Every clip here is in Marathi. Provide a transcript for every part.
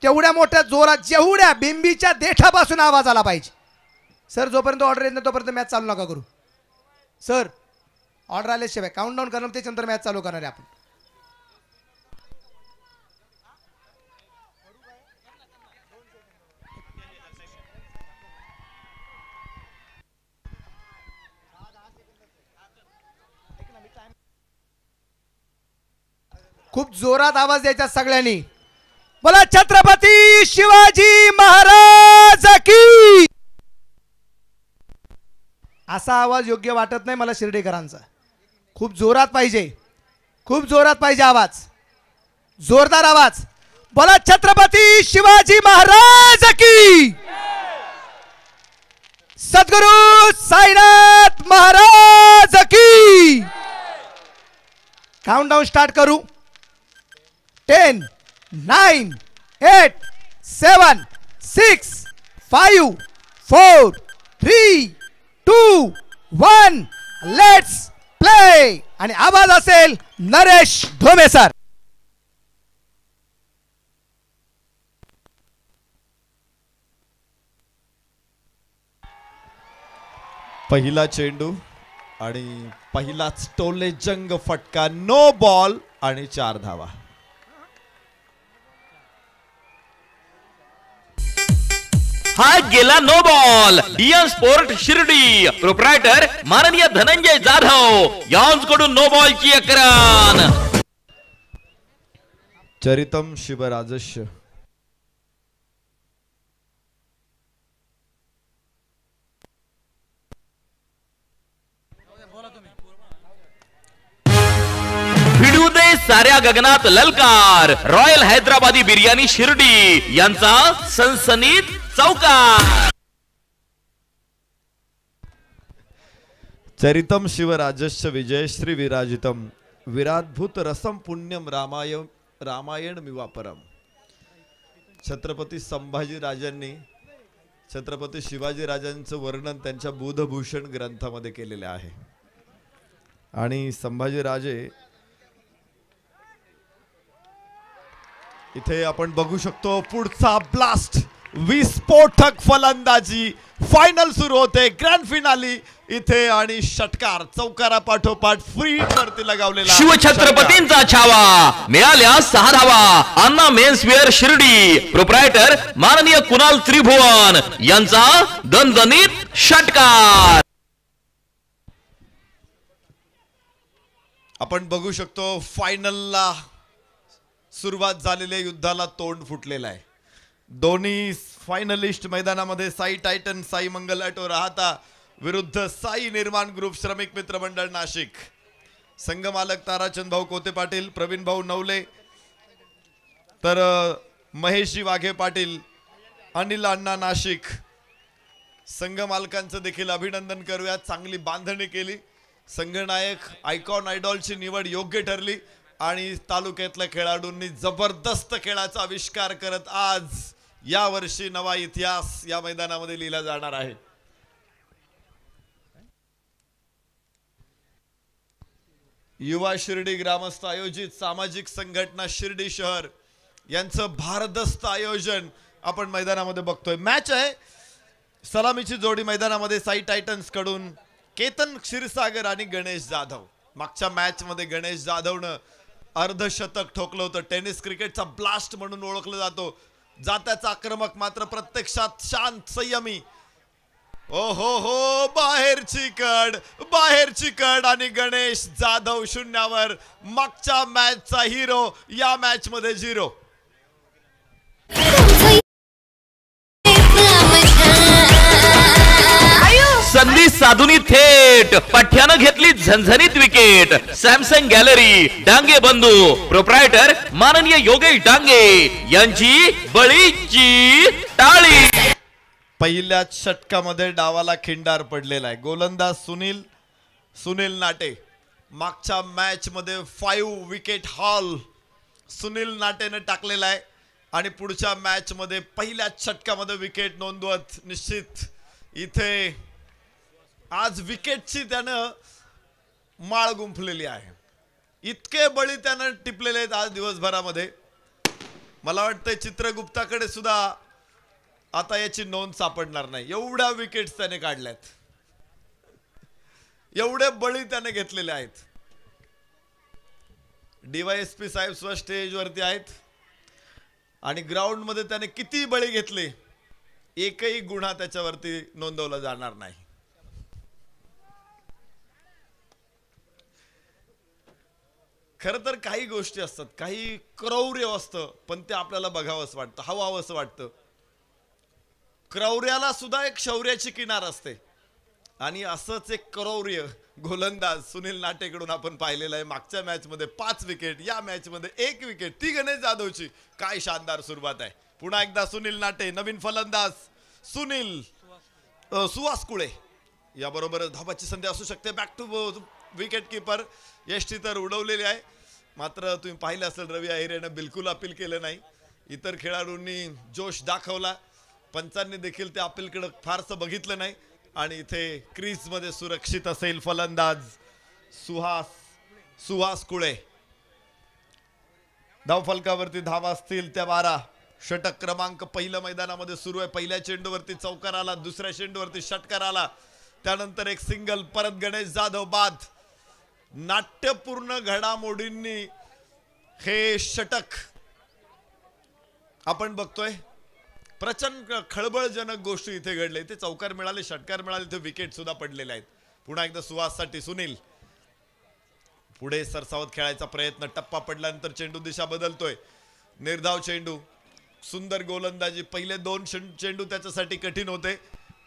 तेवढ्या मोठ्या जोरात जेवढ्या बिंबीच्या देठापासून आवाज आला पाहिजे. सर जोपर्यंत ऑर्डर येत नाही तोपर्यंत मॅच चालू नका करू. सर ऑर्डर आल्याशिवाय काउंटडाऊन करणार त्याच्यानंतर मॅच चालू करणार आहे आपण. खूप जोरात आवाज द्यायचा सगळ्यांनी. बोला छत्रपती शिवाजी महाराज की. असा आवाज योग्य वाटत नाही मला शिर्डीकरांचा. खूप जोरात पाहिजे, खूप जोरात पाहिजे आवाज, जोरदार आवाज. बोला छत्रपती शिवाजी महाराज की. सद्गुरु साईनाथ महाराज की. काउंटडाऊन स्टार्ट करू. 10 9 8 7 6 5 4 3 2 1 लेट्स प्ले. आणि आवाज असेल नरेश धोमे सर. पहिला चेंडू आणि पहिलाच टोले जंग फटका. नो बॉल आणि 4 धावा. हा गेला no ball. DN sport Shirdi proprietor माननीय धनंजय जाधव यांच्याकडून नो बॉलची अकरान. चरितम शिवराजस्य. भिडू दे साऱ्या गगनात ललकार. रॉयल हैदराबादी बिर्याणी शिर्डी यांचा सनसनीत चौकार. चरितम शिवराजस्य विजयश्री विराजितम. विराद्भूत रसम पुण्यम रामायण मिवापरम. छत्रपती संभाजी राजांनी छत्रपती शिवाजी राजांचं वर्णन त्यांच्या बुधभूषण ग्रंथामध्ये केलेले आहे. आणि संभाजी राजे इथे आपण बघू शकतो. पुढचा ब्लास्ट विस्फोटक फलंदाजी. फायनल सुरू होते, ग्रँड फिनाली इथे. आणि षटकार चौकारा पाठोपाठ फ्री वरती लगावलेला. शिवछत्रपतींचा छावा. मिळाल्या 6 धावा. अन्ना मेन्सवेअर शिर्डी प्रोप्रायटर माननीय कुणाल त्रिभुवन यांचा दणदणीत षटकार. आपण बघू शकतो फायनलला सुरुवात झालेल्या युद्धाला तोंड फुटलेलं आहे. दोन्ही फायनलिस्ट मैदानामध्ये. साई टायटन साई मंगल ऑटो राहता विरुद्ध साई निर्माण ग्रुप श्रमिक मित्र मंडळ नाशिक. संघमालक ताराचंद भाऊ कोते पाटील, प्रवीण भाऊ नवले, तर महेशी वाघे पाटील, अनिल अण्णा नाशिक. संघ मालकांचं देखील अभिनंदन करूया. चांगली बांधणी केली. संघनायक आयकॉन आयडॉलची निवड योग्य ठरली. आणि तालुक्यातल्या खेळाडूंनी जबरदस्त खेळाचा आविष्कार करत आज या वर्षी नवा इतिहास या मैदानामध्ये लिहिला जाणार आहे. युवा शिर्डी ग्रामस्थ आयोजित सामाजिक संघटना शिर्डी शहर यांचं भारदस्त आयोजन आपण मैदानामध्ये बघतोय. मॅच आहे. सलामीची जोडी मैदानामध्ये साई टायटन्स कडून केतन क्षीरसागर आणि गणेश जाधव. मागच्या मॅच मध्ये गणेश जाधवनं अर्धशतक ठोकलं होतं. टेनिस क्रिकेटचा ब्लास्ट म्हणून ओळखलं जातो. जात्याचा आक्रमक मात्र प्रत्यक्षात शांत संयमी. ओ हो बाहेरची कड आणि गणेश जाधव शून्यावर. मागच्या मॅचचा हिरो या मॅच मध्ये 0. संधी साधुनी थेट पठ्यानं घेतली झणझणीत विकेट. सॅमसंग गॅलरी डांगे बंधू प्रोप्रायटर माननीय योगेश डांगे यांची बळीची टाळी. पहिल्याच षटकामध्ये डावाला खिंडार पडलेला आहे. गोलंदाज सुनील नाटे. मागच्या मॅच मध्ये 5 विकेट हॉल सुनील नाटेने टाकलेला आहे. आणि पुढच्या मॅच मध्ये पहिल्याच षटकामध्ये विकेट नोंदवत निश्चित इथे आज विकेटची त्यानं माळ गुंफलेली आहे. इतके बळी त्यानं टिपलेले आहेत आज दिवसभरामध्ये. मला वाटतंय चित्रगुप्ताकडे सुद्धा आता याची नोंद सापडणार नाही, एवढ्या विकेट्स त्याने काढल्यात, एवढे बळी त्याने घेतलेले आहेत. DYSP साहेब सुद्धा स्टेजवरती आहेत आणि ग्राउंड मध्ये त्याने किती बळी घेतले, एकही गुन्हा त्याच्यावरती नोंदवला जाणार नाही. खरं तर काही गोष्टी असतात, काही क्रौर्य असतं, पण ते आपल्याला बघावंसं वाटतं, हवावंसं वाटतं. क्रौर्याला सुद्धा एक शौर्याची किनार असते आणि असंच एक क्रौर्य गोलंदाज सुनील नाटेकडून आपण पाहिलेलं आहे. मागच्या मॅच मध्ये 5 विकेट, या मॅच मध्ये 1 विकेट, ती गणेश जाधवची. काय शानदार सुरुवात आहे. पुन्हा एकदा सुनील नाटे, नवीन फलंदाज सुनील सुहास कुळे, याबरोबर धावाची संधी असू शकते. बॅक टू विकेट कीपर यष्टी तर उडवलेली आहे, मात्र तुम्ही पाहिलं असेल रवी अहिरेनं बिलकुल अपील केलं नाही. इतर खेळाडूंनी जोश दाखवला, पंचांनी देखील त्या अपीलकडे फारसं बघितलं नाही आणि इथे क्रीज मध्ये सुरक्षित असेल फलंदाज सुहास कुळे. धावफलकावरती धावा असतील त्या 12. षटक क्रमांक पहिल्या मैदानामध्ये सुरू आहे. पहिल्या चेंडूवरती चौकार आला, दुसऱ्या चेंडूवरती षटकार आला, त्यानंतर एक सिंगल, परत गणेश जाधव बाद. नाट्यपूर्ण घडामोडींनी हे षटक आपण बघतोय. प्रचंड खळबळजनक गोष्टी इथे घडले. इथे चौकार मिळाले, षटकार मिळाले, इथे विकेट सुद्धा पडलेले आहेत. पुन्हा एकदा सुहाससाठी सुनील पुढे सरसावत खेळायचा प्रयत्न, टप्पा पडल्यानंतर चेंडू दिशा बदलतोय. निर्धाव चेंडू, सुंदर गोलंदाजी. पहिले 2 चेंडू त्याच्यासाठी कठीण होते.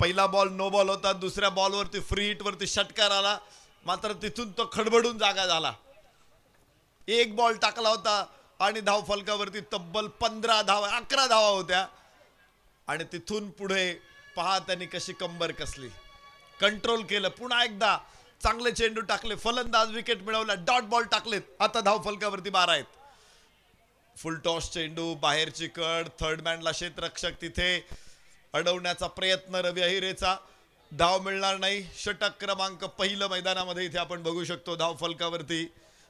पहिला बॉल नो बॉल होता, दुसऱ्या बॉलवरती फ्री हिट वरती षटकार आला, मात्र तिथून तो खडबडून जागा झाला. 1 बॉल टाकला होता आणि धाव फलकावरती तब्बल 11 धावा होत्या आणि तिथून पुढे पहा त्यांनी कशी कंबर कसली, कंट्रोल केलं. पुन्हा एकदा चांगले चेंडू टाकले, फलंदाज विकेट मिळवला, डॉट बॉल टाकलेत. आता धाव फलकावरती 12 आहेत. फुल टॉस चेंडू, बाहेरची कड, थर्ड मॅनला क्षेत्ररक्षक तिथे अडवण्याचा प्रयत्न रवी अहिरेचा. धाव मिळणार नाही. षटक क्रमांक पहिलं मैदानामध्ये इथे आपण बघू शकतो. धाव फलकावरती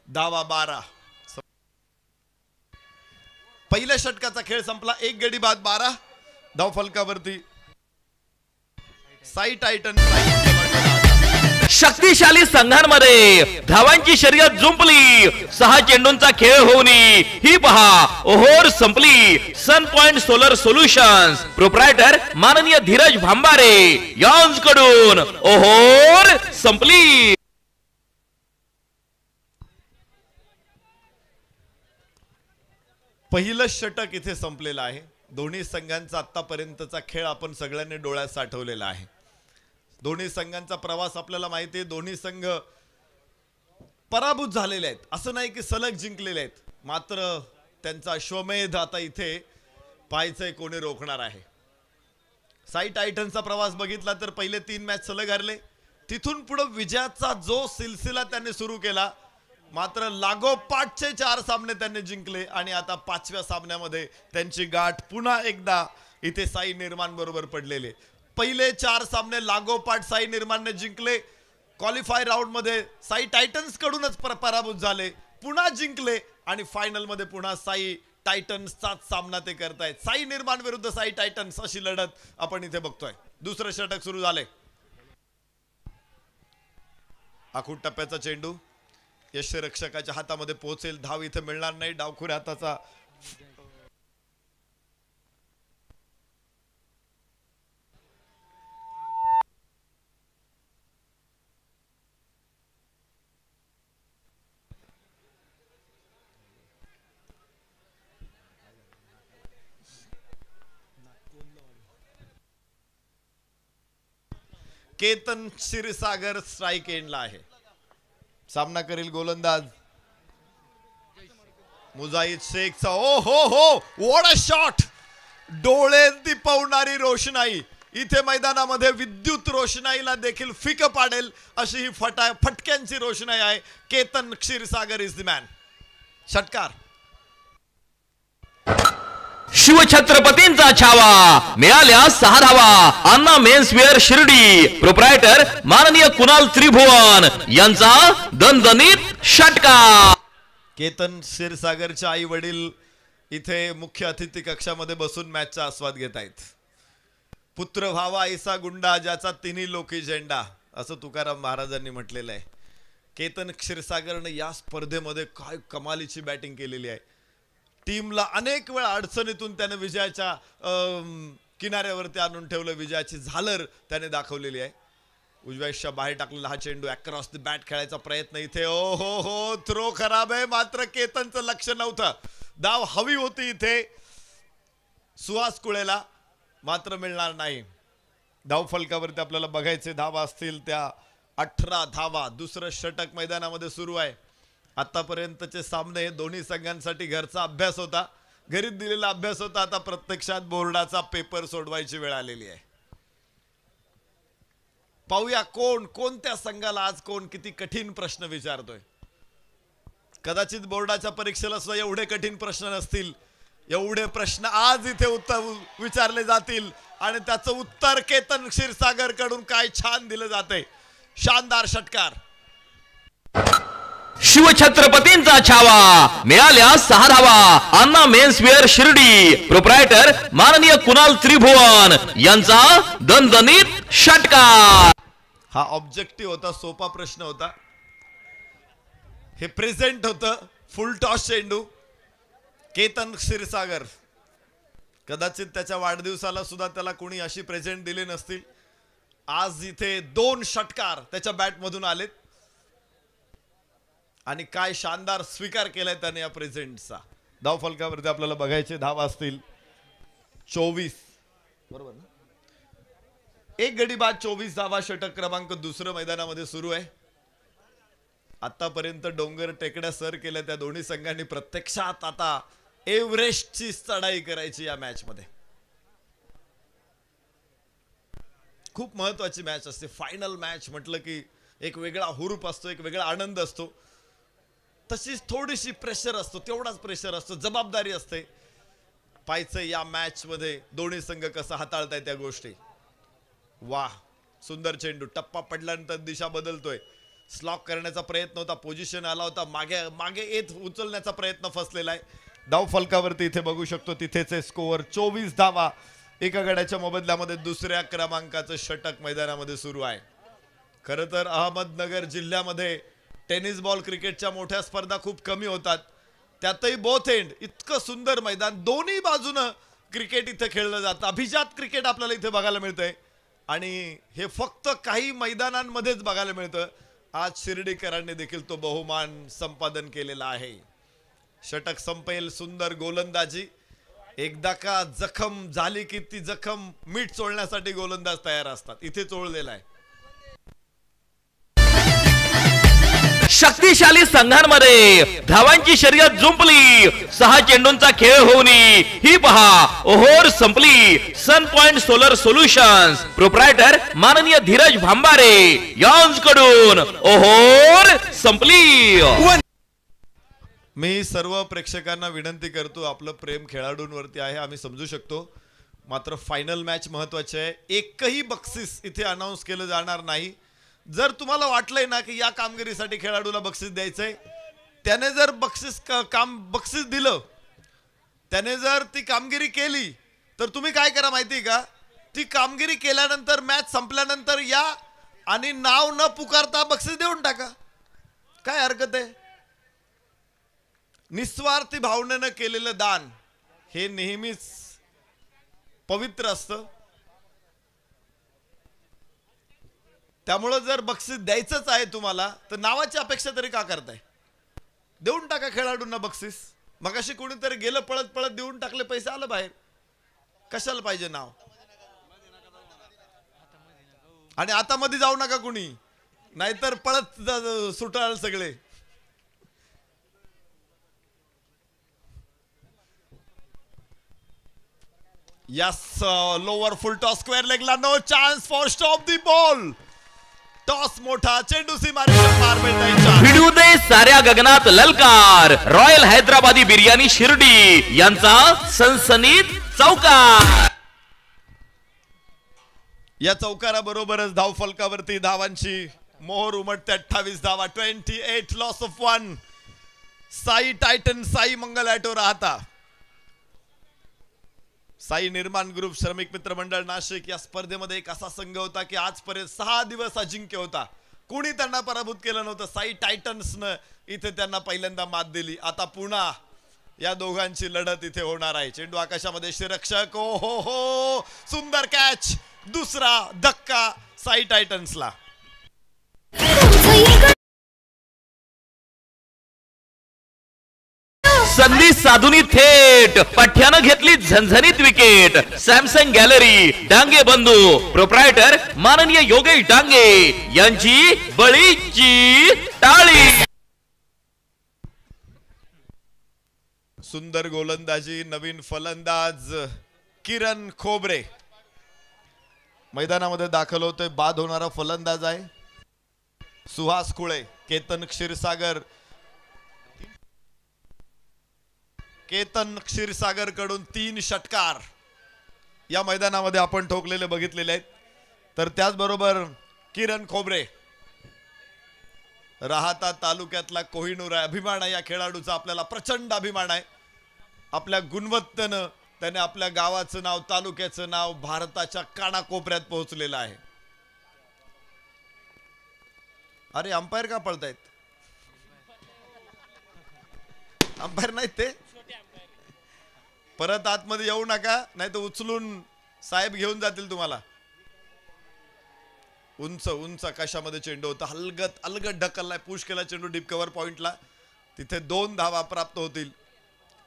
धावा 12. पहिल्या षटकाचा खेळ संपला, 1 गडी बाद 12. धाव फलकावरती साई टायटन. शक्तिशाली संघांमध्ये धावांची शर्यत जुंपली. 6 चेंडूंचा खेळ होऊन ही पहा ओहोर संपली. सन पॉइंट सोलर सोल्युशन्स प्रोप्रायटर माननीय धीरज भांबारे यांकडून ओहोर संपली. पहिलं षटक इथे संपलेलं आहे. दोन्ही संघांचा आतापर्यंतचा खेळ आपण सगळ्यांनी डोळ्यात साठवलेला आहे. दोन्ही संघांचा प्रवास आपल्याला माहिती आहे. दोन्ही संघ पराभूत झालेले आहेत, असं नाही की सलग जिंकलेले आहेत, मात्र त्यांचा अश्वमेध आता इथे पाहायचंय कोणी रोखणार आहे. साई टायटनचा प्रवास बघितला तर पहिले 3 मॅच सलग हरले, तिथून पुढे विजयाचा जो सिलसिला त्यांनी सुरू केला, मात्र लागोपाठचे 4 सामने त्यांनी जिंकले आणि आता 5व्या सामन्यामध्ये त्यांची गाठ पुन्हा एकदा इथे साई निर्माण बरोबर पडलेले. पहिले 4 सामने लागोपाठ साई निर्माणने जिंकले. क्वालिफाय राऊंड मध्ये साई टायटन्स कडूनच पराभूत झाले, पुन्हा जिंकले आणि फायनल मध्ये पुन्हा साई टायटन्सचाच सामना ते करतायत. साई निर्माण विरुद्ध साई टायटन्स अशी लढत आपण इथे बघतोय. दुसरं षटक सुरू झाले. आखूड टप्प्याचा चेंडू यष्टीरक्षकाच्या हातामध्ये पोहोचेल, धाव इथे मिळणार नाही. डावखुऱ्या हाताचा केतन क्षीरसागर स्ट्राइक एंडला आहे. सामना करील गोलंदाज मुजाहिद शेखचा. ओ हो व्हॉट अ शॉट. डोळे दिपवणारी रोषणाई. इथे मैदानामध्ये विद्युत रोषणाईला देखील फिक पाडेल अशी ही फटक्यांची रोषणाई आहे. Ketan Kshirsagar is the man. षटकार. शिवछत्रपतींचा छावा. मिळाल्या 6 धावा. अन्ना मेन्सवेअर शिर्डी प्रोप्रायटर माननीय कुणाल त्रिभुवन यांचा दणदणीत षटकार. केतन क्षीरसागरचे आई वडील इथे मुख्य अतिथी कक्षामध्ये बसून मॅचचा आस्वाद घेत आहेत. पुत्र व्हावा ऐसा गुंडा ज्याचा तिन्ही लोकी झेंडा, असं तुकाराम महाराजांनी म्हटलेलं आहे. केतन क्षीरसागरने या स्पर्धेमध्ये काय कमालीची बॅटिंग केलेली आहे. टीमला अनेक वेळा अडचणीतून त्याने विजयाच्या किनाऱ्यावरती आणून ठेवलं. विजयाची झालर त्याने दाखवलेली आहे. उजव्याच्या बाहेर टाकलेला हा चेंडू अक्रॉस द बॅट खेळायचा प्रयत्न इथे. ओ हो थ्रो खराब आहे, मात्र केतनचं लक्ष नव्हतं. धाव हवी होती इथे सुहास कुळेला, मात्र मिळणार नाही. धाव फलकावरती आपल्याला बघायचे धावा असतील त्या 18 धावा. दुसरं षटक मैदानामध्ये सुरू आहे. आतापर्यंतचे सामने दोन्ही संघांसाठी घरचा अभ्यास होता, घरीच दिलेला अभ्यास होता. आता प्रत्यक्षात बोर्डाचा पेपर सोडवायची वेळ आलेली आहे. पाहूया कोणत्या संघाला आज कोण किती कठीण प्रश्न विचारतोय. कदाचित बोर्डाच्या परीक्षेला सुद्धा एवढे कठीण प्रश्न नसतील. एवढे प्रश्न आज इथे विचारले जातील आणि त्याचं उत्तर केतन क्षीरसागर कडून काय छान दिलं जाते. शानदार षटकार. शिवछत्रपतींचा छावा, मिळाल्या 6 धावा. अण्णा मेन्सवेअर शिर्डी, प्रोप्रायटर माननीय कुणाल त्रिभुवन यांचा दणदणीत षटकार. हा ऑब्जेक्टिव्ह होता, सोपा प्रश्न होता. हे प्रेझेंट होतं, फुल टॉस चेंडू. केतन क्षीरसागर, कदाचित त्याच्या वाढदिवसाला सुद्धा त्याला कोणी अशी प्रेझेंट दिली नसतील. आज इथे 2 षटकार त्याच्या बॅटमधून आलेत आणि काय शानदार स्वीकार केलाय त्याने या प्रेझेंटचा. धाव फलकावरती आपल्याला बघायचे धावा असतील 24, बरोबर ना? 1 गडी बाद 24 धावा. षटक क्रमांक दुसरं मैदानामध्ये सुरू आहे. आतापर्यंत डोंगर टेकड्या सर केल्या त्या दोन्ही संघांनी. प्रत्यक्षात आता एव्हरेस्टची चढाई करायची या मॅच मध्ये. खूप महत्वाची मॅच असते. फायनल मॅच म्हटलं की एक वेगळा हुरूप असतो, एक वेगळा आनंद असतो. तशीच थोडीशी प्रेशर असतो, तेवढाच प्रेशर असतो, जबाबदारी असते. पाहायचं या मॅच मध्ये दोन्ही संघ कसं हाताळताय त्या गोष्टी. वाह, सुंदर चेंडू. टप्पा पडल्यानंतर दिशा बदलतोय. स्लॉक करण्याचा प्रयत्न होता, पोझिशन आला होता, मागे येत उचलण्याचा प्रयत्न फसलेला आहे. धाव फलकावरती इथे बघू शकतो तिथेच स्कोअर 24 धावा. एका गड्याच्या मोबदल्यामध्ये दुसऱ्या क्रमांकाचं षटक मैदानामध्ये सुरू आहे. खरं तर अहमदनगर जिल्ह्यामध्ये टेनिस बॉल क्रिकेटच्या मोठ्या स्पर्धा खूप कमी होतात. त्यातही बोथ एंड इतकं सुंदर मैदान, दोन्ही बाजूनं क्रिकेट इथे खेळलं जातं. अभिजात क्रिकेट आपल्याला इथे बघायला मिळतंय आणि हे फक्त काही मैदानांमध्येच बघायला मिळतं. आज शिर्डीकरांनी देखील तो बहुमान संपादन केलेला आहे. षटक संपेल. सुंदर गोलंदाजी. एकदा का जखम झाली की ती जखम मीठ चोळण्यासाठी गोलंदाज तयार असतात. इथे चोळलेला आहे. शक्तिशाली संघांमध्ये धावांची शर्यत जुंपली. 6 चेंडूंचा खेळ होऊन ही पहा ओहोर संपली. सन पॉइंट सोलर सोल्युशन्स, प्रोप्रायटर माननीय धीरज भांबारे यांच्याकडून ओहोर संपली. मी सर्व प्रेक्षकांना विनंती करतो, आपलं प्रेम खेळाडूंवरती आहे, आम्ही समजू शकतो. मात्र फायनल मॅच महत्वाची आहे. एकही बक्षीस इथे अनाउन्स केलं जाणार नाही. जर तुम्हाला वाटलंय ना की या कामगिरीसाठी खेळाडूला बक्षीस द्यायचंय, त्याने जर बक्षीस दिलं, त्याने जर ती कामगिरी केली, तर तुम्ही काय करा माहिती का, ती कामगिरी केल्यानंतर मॅच संपल्यानंतर या आणि नाव न पुकारता बक्षीस देऊन टाका. काय हरकत आहे. निस्वार्थी भावनेनं केलेलं दान हे नेहमीच पवित्र असतं. त्यामुळे जर बक्षीस द्यायचंच आहे तुम्हाला, तर नावाची अपेक्षा तरी का करताय. देऊन टाका खेळाडूंना बक्षीस. मगाशी कोणीतरी गेलं पळत पळत देऊन टाकले, पैसे आलं बाहेर. कशाला पाहिजे नाव. आणि आता मध्ये जाऊ नका कुणी, नाहीतर पळत सुटाल सगळे. Yes, lower full toss square leg ला no chance for stop the ball. Toss मोठा, चेंडू सीमारेषेवर पार मिळतायचा. भिडू दे साऱ्या गगनात ललकार. रॉयल हैदराबादी बिर्याणी शिर्डी यांचा सनसनीत चौकार. या चौकाराबरोबरच धाव फलकावरती धावांची मोहर उमटते. 28 धावा. 28 loss of 1. Sai Titan Sai Mangal auto राहता साई निर्माण ग्रुप श्रमिक मित्र मंडळ नाशिक या स्पर्धेमध्ये एक असा संघ होता की आजपर्यंत 6 दिवस अजिंक्य होता. कोणी त्यांना पराभूत केलं नव्हतं. साई टायटन्सनं इथे त्यांना पहिल्यांदा मात दिली. आता पुन्हा या दोघांची लढत इथे होणार आहे. चेंडू आकाशामध्ये श्रीरक्षक, ओ हो हो, सुंदर कॅच, दुसरा धक्का साई टायटन्सला. संधी साधुनी थेट पठ्यानं घेतली झणझणीत विकेट. सॅमसंग गॅलरी डांगे बंधू प्रोप्रायटर माननीय योगेश डांगे यांची बळीची टाळी. सुंदर गोलंदाजी, नवीन फलंदाज किरण खोबरे मैदानामध्ये दाखल होते. बाद होणारा फलंदाज आहे सुहास कुळे. केतन क्षीरसागर कडून 3 षटकार या मैदानामध्ये आपण ठोकलेले बघितलेले आहेत. तर त्याचबरोबर किरण खोबरे राहता तालुक्यातला कोहिनूर आहे. अभिमान आहे या खेळाडूचा, आपल्याला प्रचंड अभिमान आहे. आपल्या गुणवत्तेनं त्याने आपल्या गावाचं नाव, तालुक्याचं नाव भारताच्या कानाकोपऱ्यात पोहोचलेलं आहे. अरे अंपायर का पळतायत? अंपायर नाहीत ते. परत आतमध्ये येऊ नका, नाही तर उचलून साहेब घेऊन जातील तुम्हाला. उंच उंच आकाशामध्ये चेंडू होता, अलगद ढकललाय, पुश केला चेंडू डीप कव्हर पॉइंटला. तिथे 2 धावा प्राप्त होतील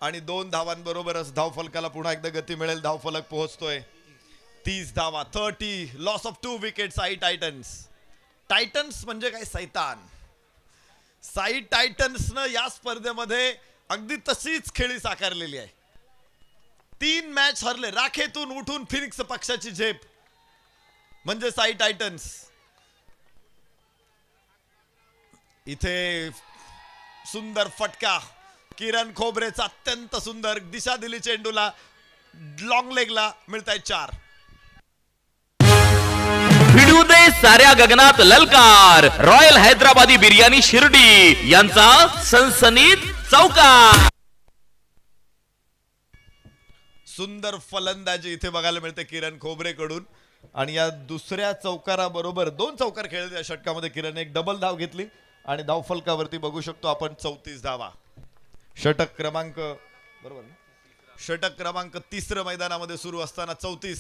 आणि 2 धावांबरोबरच धावफलकाला पुन्हा एकदा गती मिळेल. धावफलक पोहोचतोय 30 धावा. 30 loss of 2 wicket Sai Titans. Titans म्हणजे काय? सैतान. साई टायटन्सनं या स्पर्धेमध्ये अगदी तशीच खेळी साकारलेली आहे. 3 मॅच हरले. राखेतून उठून फिनिक्स पक्षाची झेप म्हणजे साई टायटन्स. इथे सुंदर फटका किरण खोबरेचा, अत्यंत सुंदर दिशा दिली चेंडूला. लॉंग लेगला मिळताय 4. भिडू दे साऱ्या गगनात ललकार. रॉयल हैदराबादी बिर्याणी शिर्डी यांचा सनसनीत चौकार. सुंदर फलंदाजी इथे बघायला मिळते किरण खोबरे कडून. आणि या दुसऱ्या चौकाराबरोबर 2 चौकार खेळले या षटकामध्ये. किरण एक डबल धाव घेतली आणि धावफलकावरती बघू शकतो आपण 34 धावा. षटक क्रमांक बरोबर, षटक क्रमांक 3 मैदानामध्ये सुरू असताना 34.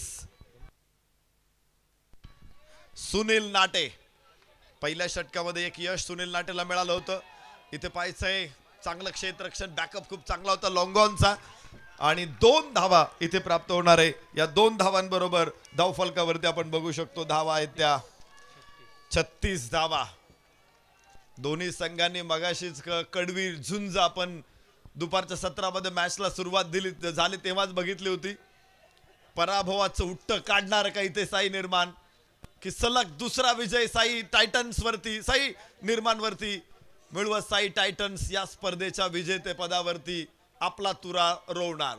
सुनील नाटे पहिल्या षटकामध्ये एक यश सुनील नाटेला मिळालं होतं. इथे पाहायचंय चांगलं क्षेत्ररक्षण, बॅकअप खूप चांगला होता लॉंगॉनचा आणि 2 धावा इथे प्राप्त होणार आहे. या 2 धावांबरोबर धावफलकावरती आपण बघू शकतो धावा आहेत त्या 36 धावा. दोन्ही संघांनी मगाशीच कडवी झुंज आपण दुपारच्या सत्रामध्ये मॅचला सुरुवात झाली तेव्हाच बघितली होती. पराभवाचं उट्ट काढणार का इथे साई निर्माण, की सलग दुसरा विजय साई टायटन्स वरती, साई निर्माण वरती मिळवत साई टायटन्स या स्पर्धेच्या विजेतेपदावरती आपला तुरा रोवणार.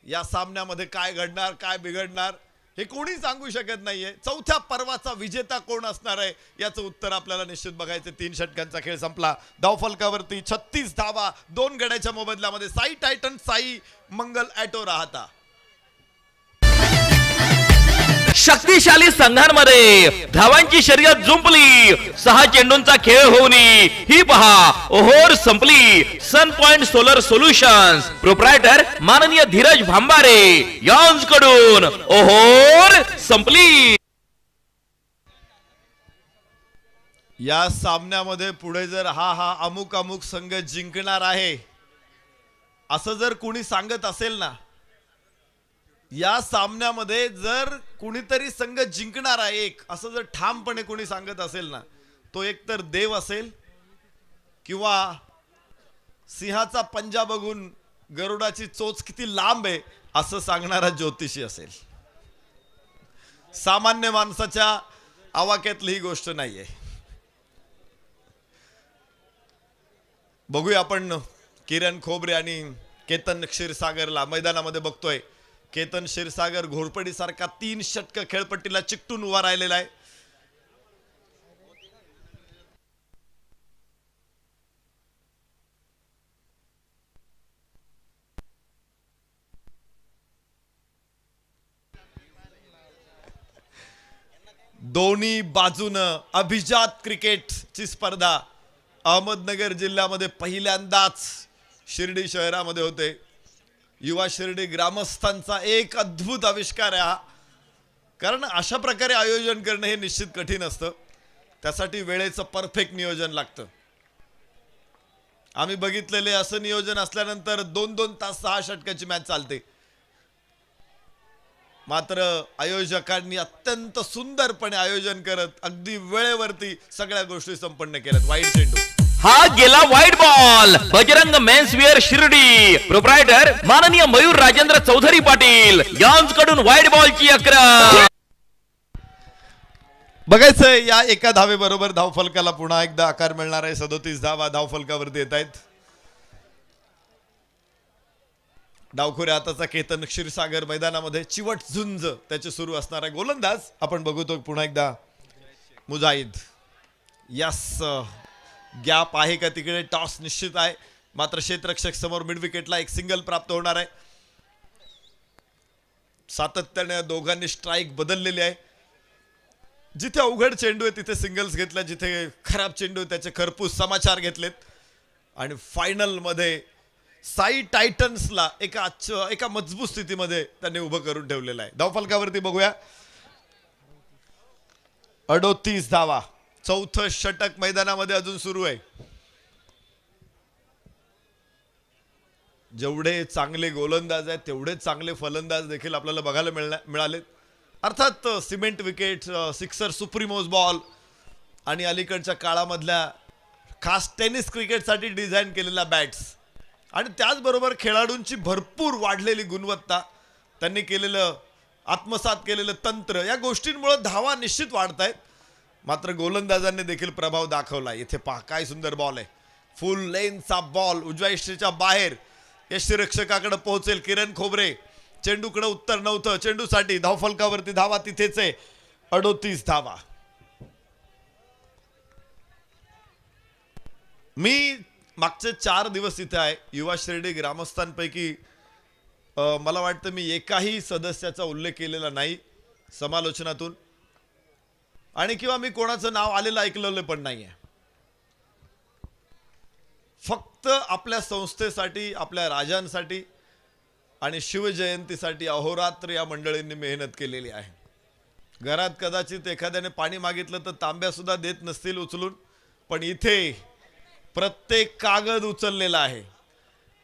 या सामन्यामध्ये काय घडणार, काय बिघडणार हे कोणी सांगू शकत नाहीये. चौथ्या पर्वाचा विजेता कोण असणार आहे याचं उत्तर आपल्याला निश्चित बघायचं. 3 षटकांचा खेळ संपला. धावफलकावरती 36 धावा 2 गड्याच्या मोबदल्यामध्ये साई टायटन्स, साई मंगल ॲटो राहता. शक्तिशाली संघांमध्ये धावांची शर्यत जुंपली. 6 चेंडूंचा खेळ होऊन ही पहा ओहोर संपली. सन पॉइंट सोलर सोल्युशन्स प्रोप्रायटर माननीय धीरज भांबारे यांकडून ओहोर संपली. या सामन्यामध्ये पुढे जर हा अमुक संघ जिंकणार आहे असं जर कोणी सांगत असेल ना, या सामन्यामध्ये जर कुणीतरी संघ जिंकणार आहे एक असं जर ठामपणे कोणी सांगत असेल ना, तो एकतर देव असेल किंवा सिंहाचा पंजा बघून गरुडाची चोच किती लांब आहे असं सांगणारा ज्योतिषी असेल. सामान्य माणसाच्या आवाक्यातली ही गोष्ट नाहीये. बघूया आपण किरण खोबरे आणि केतन क्षीरसागरला मैदानामध्ये बघतोय. केतन क्षीरसागर घोरपडी सारखा 3 षटक खेळपट्टीला चिकटून उभा राहिलेला आहे. दोन्ही बाजूनं अभिजात क्रिकेटची स्पर्धा अहमदनगर जिल्ह्यामध्ये पहिल्यांदाच शिर्डी शहरामध्ये होते. युवा शिर्डी ग्रामस्थांचा एक अद्भुत आविष्कार आहे हा. कारण अशा प्रकारे आयोजन करणं हे निश्चित कठीण असतं. त्यासाठी वेळेचं परफेक्ट नियोजन लागतं. आम्ही बघितलेले असं नियोजन असल्यानंतर 2-2 तास 6 षटकाची मॅच चालते. मात्र आयोजकांनी अत्यंत सुंदरपणे आयोजन करत अगदी वेळेवरती सगळ्या गोष्टी संपन्न केल्यात. वाईड चेंडू, हा गेला वाईट ball. Bajrang menswear Shirdi proprietor माननीय मयूर राजेंद्र चौधरी पाटील यांच्याकडून वाईट बॉलची अकरा. बघायचंय या एका धावेबरोबर धावफलकाला पुन्हा एकदा आकार मिळणार आहे. 37 धावा धावफलकावरती येत आहेत. डावखुऱ्या हाताचा केतन क्षीरसागर मैदानामध्ये चिवट झुंज त्याचे सुरू असणार आहे. गोलंदाज आपण बघतो पुन्हा एकदा मुजाहिद. यस, गॅप आहे का तिकडे? टॉस निश्चित आहे. मात्र क्षेत्ररक्षक समोर मिड विकेटला एक सिंगल प्राप्त होणार आहे. सातत्याने दोघांनी स्ट्राईक बदललेली आहे. जिथे अवघड चेंडू आहे तिथे सिंगल्स घेतल्या, जिथे खराब चेंडू आहे त्याचे खरपूस समाचार घेतलेत. आणि फायनल मध्ये साई टायटन्सला एका मजबूत स्थितीमध्ये त्यांनी उभं करून ठेवलेलं आहे. धावफलकावरती बघूया 38 धावा. चौथं षटक मैदानामध्ये अजून सुरू आहे. जेवढे चांगले गोलंदाज आहेत तेवढे चांगले फलंदाज देखील आपल्याला बघायला मिळाले. अर्थात सिमेंट विकेट, सिक्सर, सुप्रीमोस बॉल आणि अलीकडच्या काळामधल्या खास टेनिस क्रिकेटसाठी डिझाईन केलेल्या बॅट्स आणि त्याचबरोबर खेळाडूंची भरपूर वाढलेली गुणवत्ता, त्यांनी केलेलं आत्मसात केलेलं तंत्र, या गोष्टींमुळे धावा निश्चित वाढत आहेत. मात्र गोलंदाजांनी देखील प्रभाव दाखवला. इथे पहा काय सुंदर बॉल आहे. फुल लेनचा बॉल उजव्या यष्टीच्या बाहेर यष्टीरक्षकाकडे पोहोचेल. किरण खोबरे चेंडूकडे उत्तर नव्हतं. चेंडूसाठी धावफलकावरती धावा तिथेच आहे. 38 धावा. मी मागचे 4 दिवस इथे आहे. युवा शिर्डी ग्रामस्थांपैकी मला वाटतं मी एकाही सदस्याचा उल्लेख केलेला नाही समालोचनातून, आणि किंवा मी कोणाचं नाव आलेलं ऐकलेलं पण नाहीये. फक्त आपल्या संस्थेसाठी, आपल्या राजांसाठी आणि शिवजयंतीसाठी अहोरात्र या मंडळींनी मेहनत केलेली आहे. घरात कदाचित एखाद्याने पाणी मागितलं तर तांब्या सुद्धा देत नसतील उचलून, पण इथे प्रत्येक कागद उचललेला आहे.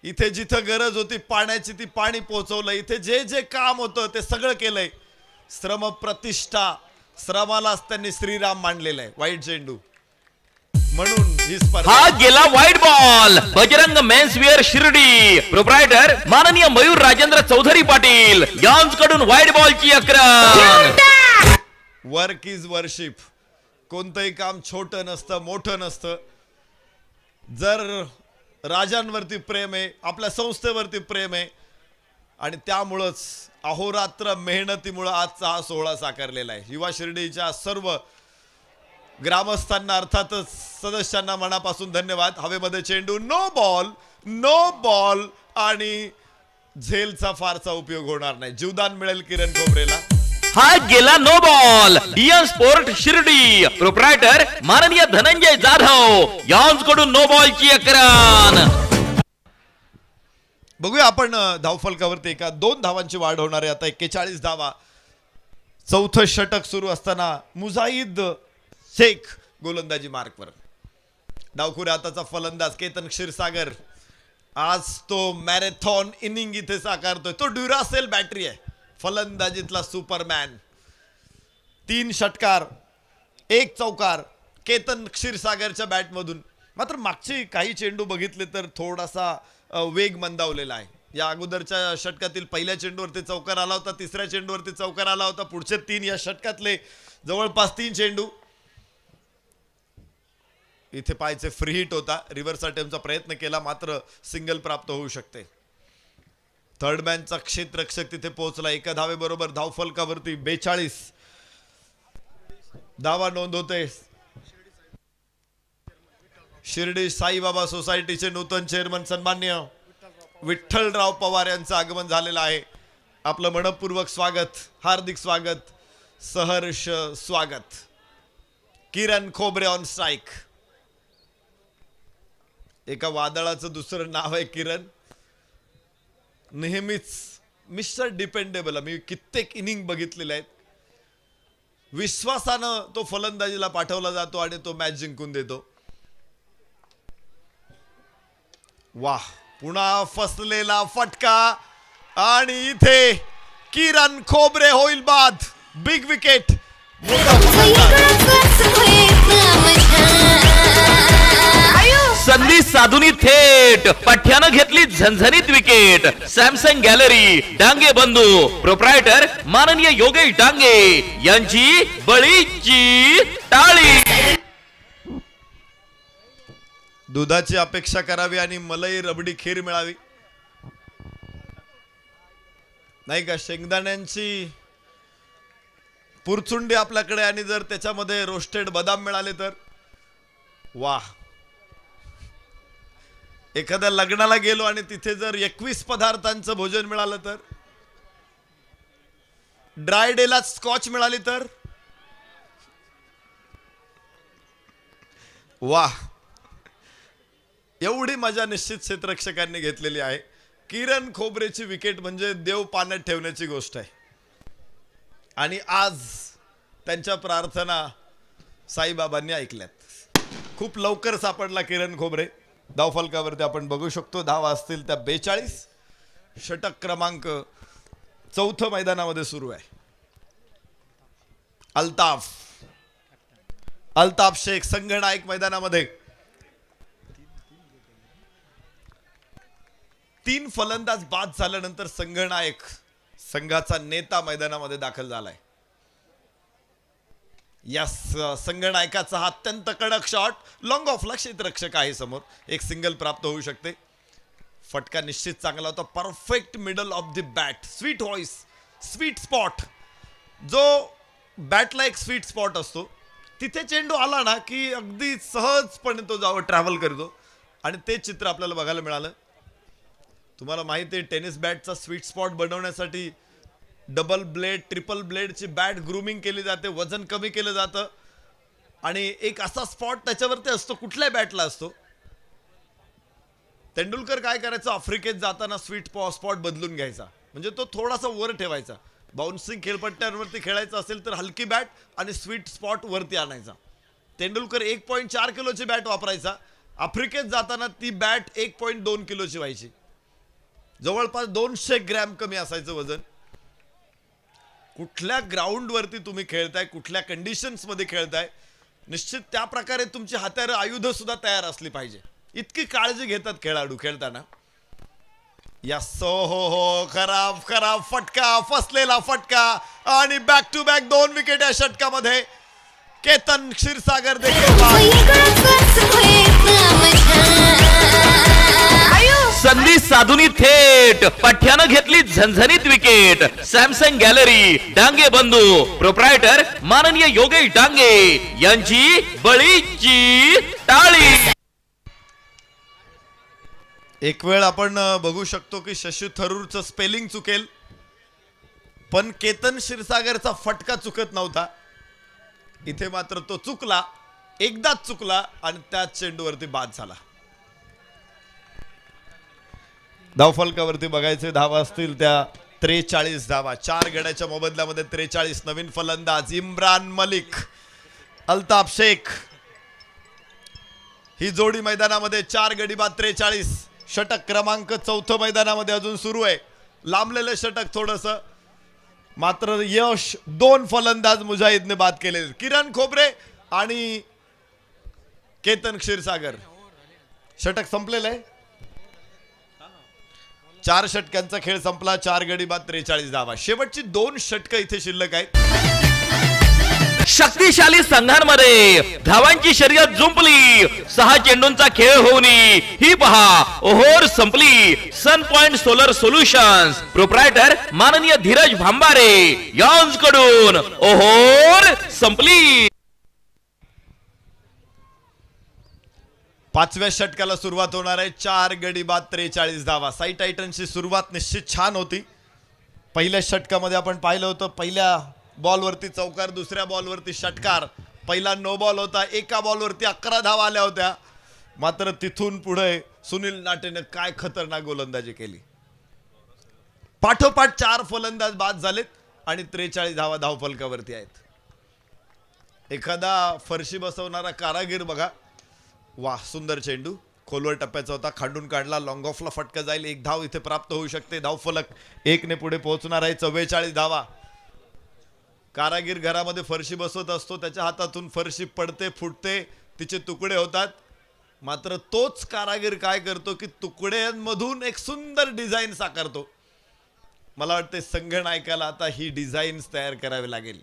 इथे जिथं गरज होती पाण्याची ती पाणी पोहोचवलं. इथे जे जे काम होतं ते सगळं केलंय. श्रम प्रतिष्ठा, श्रमालाच त्यांनी श्रीराम मानलेलं आहे. वाईट चेंडू म्हणून ही स्पर्धा. हा गेला वाईट ball. Bajrang menswear Shirdi proprietor माननीय मयूर राजेंद्र चौधरी पाटील यांच्याकडून वाईट बॉलची अकरा. Work is worship. कोणतंही काम छोटं नसतं, मोठं नसतं. जर राजांवरती प्रेम आहे, आपल्या संस्थेवरती प्रेम आहे, आणि त्यामुळंच अहोरात्र मेहनतीमुळे आजचा हा सोहळा साकारलेला आहे. युवा शिर्डीच्या सर्व ग्रामस्थांना, अर्थातच सदस्यांना मनापासून धन्यवाद. हवेमध्ये चेंडू, नो बॉल आणि झेलचा फारसा उपयोग होणार नाही. जीवदान मिळेल किरण खोबरेला. हा गेला no ball. DN sport Shirdi proprietor माननीय धनंजय जाधव यांच्याकडून नो बॉलची अकरा. बघूया आपण धावफलकावरती एका 2 धावांची वाढ होणार आहे. आता 41 धावा. चौथं षटक सुरू असताना मुजाहिद शेख गोलंदाजी मार्कवर. डावखुऱ्या हाताचा फलंदाज केतन क्षीरसागर आज तो मॅरेथॉन इनिंग इथे साकारतोय. तो ड्युरासेल बॅटरी आहे, फलंदाजीतला सुपरमॅन. 3 षटकार, 1 चौकार केतन क्षीरसागरच्या बॅटमधून. मात्र मागचे काही चेंडू बघितले तर थोडासा वेग मंदावलेला आहे. या अगोदरच्या षटकातील पहिल्या चेंडूवरती चौकार आला होता, तिसऱ्या चेंडूवरती चौकार आला होता. पुढचे 3 या षटकातले जवळपास 3 चेंडू. इथे पायचे फ्री हिट होता. रिव्हर्स अटेम्प्टचा प्रयत्न केला, मात्र सिंगल प्राप्त होऊ शकते. थर्डमॅनचा क्षेत्ररक्षक तिथे पोहोचला. एका धावेबरोबर धावफलकावरती 42 धावा नोंद होते. शिर्डी साईबाबा सोसायटीचे नूतन चेअरमन सन्मान्य विठ्ठलराव पवार यांचं आगमन झालेलं आहे. आपलं मनपूर्वक स्वागत, हार्दिक स्वागत. सहर्ष स्वागत. किरण खोबरे ऑन स्ट्राईक. एका वादळाचं दुसरं नाव आहे किरण. नेहमीच मिस्टर डिपेंडेबल. मी कित्येक इनिंग बघितलेले आहेत. विश्वासानं तो फलंदाजीला पाठवला जातो आणि तो मॅच जिंकून देतो. वाह, पुन्हा फसलेला फटका आणि इथे किरण खोबरे होईल बाद. Big wicket. संधी साधुनी थेट पठ्यानं घेतली झणझणीत विकेट. सॅमसंग गॅलरी डांगे बंधू प्रोप्रायटर माननीय योगेश डांगे यांची बळीची टाळी. दुधाची अपेक्षा करावी आणि मलाई रबडी खीर मिळावी, नाही का? शेंगदाण्यांची पुरचुंडी आपल्याकडे आणि जर त्याच्यामध्ये रोस्टेड बदाम मिळाले तर वाह. एखाद्या लग्नाला गेलो आणि तिथे जर 21 पदार्थांचं भोजन मिळालं तर, ड्राय डेला स्कॉच मिळाली तर वाह. एवढी मजा निश्चित क्षेत्ररक्षकांनी घेतलेली आहे. किरण खोबरेची विकेट म्हणजे देव पाण्यात ठेवण्याची गोष्ट आहे. आणि आज त्यांच्या प्रार्थना साईबाबांनी ऐकल्यात. खूप लवकर सापडला किरण खोबरे. धावफलकावरती आपण बघू शकतो धावा असतील त्या 42. षटक क्रमांक 4 मैदानामध्ये सुरू आहे. अल्ताफ शेख संघनायक मैदानामध्ये. 3 फलंदाज बाद झाल्यानंतर संघनायक संघाचा नेता मैदानामध्ये दाखल झालाय. या संघनायकाचा हा अत्यंत कडक शॉट लॉंग ऑफला क्षेत्ररक्षक आहे समोर. एक सिंगल प्राप्त होऊ शकते. फटका निश्चित चांगला होता. Perfect middle of the bat. Sweet voice, sweet spot. जो बॅटला एक स्वीट स्पॉट असतो तिथे चेंडू आला ना की अगदी सहजपणे तो जावं ट्रॅव्हल करतो. आणि ते चित्र आपल्याला बघायला मिळालं. तुम्हाला माहिती आहे टेनिस बॅटचा स्वीट स्पॉट बनवण्यासाठी डबल ब्लेड, ट्रिपल ब्लेडची बॅट ग्रूमिंग केली जाते. वजन कमी केलं जातं आणि एक असा स्पॉट त्याच्यावरती असतो, कुठल्याही बॅटला असतो. तेंडुलकर काय करायचं, आफ्रिकेत जाताना स्वीट स्पॉट बदलून घ्यायचा. म्हणजे तो थोडासा वर ठेवायचा. बाउन्सिंग खेळपट्ट्यांवरती खेळायचं असेल तर हलकी बॅट आणि स्वीट स्पॉट वरती आणायचा. तेंडुलकर 1.4 किलोची बॅट वापरायचा. आफ्रिकेत जाताना ती बॅट 1.2 किलोची व्हायची. जवळपास 200 ग्रॅम कमी असायचं वजन. कुठल्या ग्राउंड वरती तुम्ही खेळताय, कुठल्या कंडिशन्स मध्ये खेळताय, निश्चित त्या प्रकारे तुमची हत्यारं, आयुध सुद्धा तयार असली पाहिजे. इतकी काळजी घेतात खेळाडू खेळताना. हो खराब खराब फटका, फसलेला फटका आणि बॅक टू बॅक 2 विकेट या षटकामध्ये. केतन क्षीरसागर देखील संधी साधुनी थेट पठ्यानं घेतली झणझणीत विकेट. सॅमसंग गॅलरी डांगे बंधू प्रोप्रायटर माननीय योगेश डांगे यांची बळीची टाळी. एक वेळ आपण बघू शकतो की शशी थरूरचं स्पेलिंग चुकेल, पण केतन क्षीरसागरचा फटका चुकत नव्हता. इथे मात्र तो चुकला, एकदाच चुकला आणि त्याच चेंडूवरती बाद झाला. धावफलकावरती बघायचे धावा असतील त्या 43 धावा. 4 गड्याच्या मोबदल्यामध्ये 43. नवीन फलंदाज इम्रान मलिक, अल्ताफ शेख ही जोडी मैदानामध्ये. 4 गडी बाद 43. षटक क्रमांक 4 मैदानामध्ये अजून सुरू आहे. लांबलेलं षटक थोडस, मात्र यश 2 फलंदाज मुजाहिदने बाद केले. किरण खोबरे आणि केतन क्षीरसागर. षटक संपलेलं आहे. 4 षटकांचा खेळ संपला. 4 गडी बाद 43 धावा. शेवटची 2 षटकं इथे शिल्लक आहेत. शक्तिशाली संघांमध्ये धावांची शर्यत जुंपली. 6 चेंडूंचा खेळ होऊन ही पहा ओहोर संपली. सन पॉइंट सोलर सोल्युशन्स प्रोप्रायटर माननीय धीरज भांबारे यांच्याकडून ओहोर संपली. 5व्या षटकाला सुरुवात होणार आहे. 4 गडी बाद 43 धावा. साई टायटन्सची सुरुवात निश्चित छान होती. पहिल्या षटकामध्ये आपण पाहिलं होतं, पहिल्या बॉलवरती चौकार, दुसऱ्या बॉलवरती षटकार. पहिला नो बॉल होता, एका बॉलवरती 11 धावा आल्या होत्या. मात्र तिथून पुढे सुनील नाटेने काय खतरनाक गोलंदाजी केली. पाठोपाठ 4 फलंदाज बाद झालेत आणि 43 धावा धावफलकावरती आहेत. एखादा फरशी बसवणारा कारागीर बघा. वाह, सुंदर चेंडू खोलवर टप्प्याचा होता, खांडून काढला. लॉंग ऑफला फटका जाईल, 1 धाव इथे प्राप्त होऊ शकते. धावफलक 1 ने पुढे पोहोचणार आहे. 44 धावा. कारागीर घरामध्ये फरशी बसवत असतो, त्याच्या हातातून फरशी पडते, फुटते, तिचे तुकडे होतात. मात्र तोच कारागीर काय करतो की तुकड्यांमधून एक सुंदर डिझाईन साकारतो. मला वाटते संघनायकाला आता ही डिझाईन तयार करावी लागेल.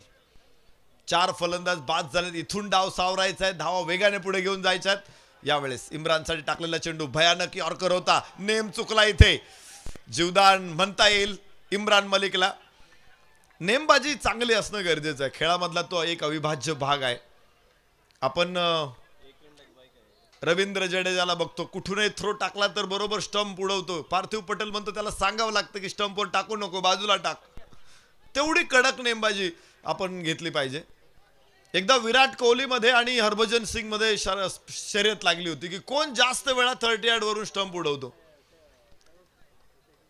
4 फलंदाज बाद झालेत. इथून डाव सावरायचा आहे, धावा वेगाने पुढे घेऊन जायच्यात. यावेळेस इम्रानसाठी टाकलेला चेंडू भयानक यॉर्कर होता, नेम चुकला. इथे जीवदान म्हणता येईल इम्रान मलिकला. नेमबाजी चांगली असणं गरजेचं आहे. खेळामधला तो एक अविभाज्य भाग आहे. आपण रवींद्र जडेजाला बघतो, कुठूनही थ्रो टाकला तर बरोबर स्टंप उडवतो. पार्थिव पटेल म्हणतो त्याला सांगावं लागतं की स्टंपवर टाकू नको, बाजूला टाक. तेवढी कडक नेमबाजी आपण घेतली पाहिजे. एकदा विराट कोहलीमध्ये आणि हरभजन सिंग मध्ये शर्यत लागली होती की कोण जास्त वेळा 30 यार्ड वरून स्टंप उडवतो.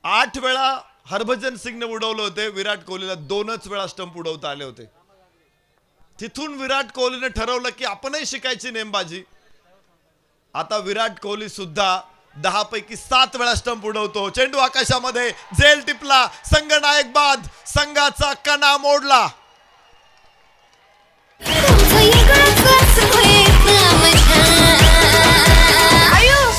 8 वेळा हरभजन सिंगने उडवले होते, विराट कोहलीला 2च वेळा स्टंप उडवता आले होते. तिथून विराट कोहलीने ठरवलं की आपणही शिकायची नेमबाजी. आता विराट कोहली सुद्धा 10 पैकी 7 वेळा स्टंप उडवतो. चेंडू आकाशामध्ये, झेल टिपला, संघनायक बाद, संघाचा कणा मोडला.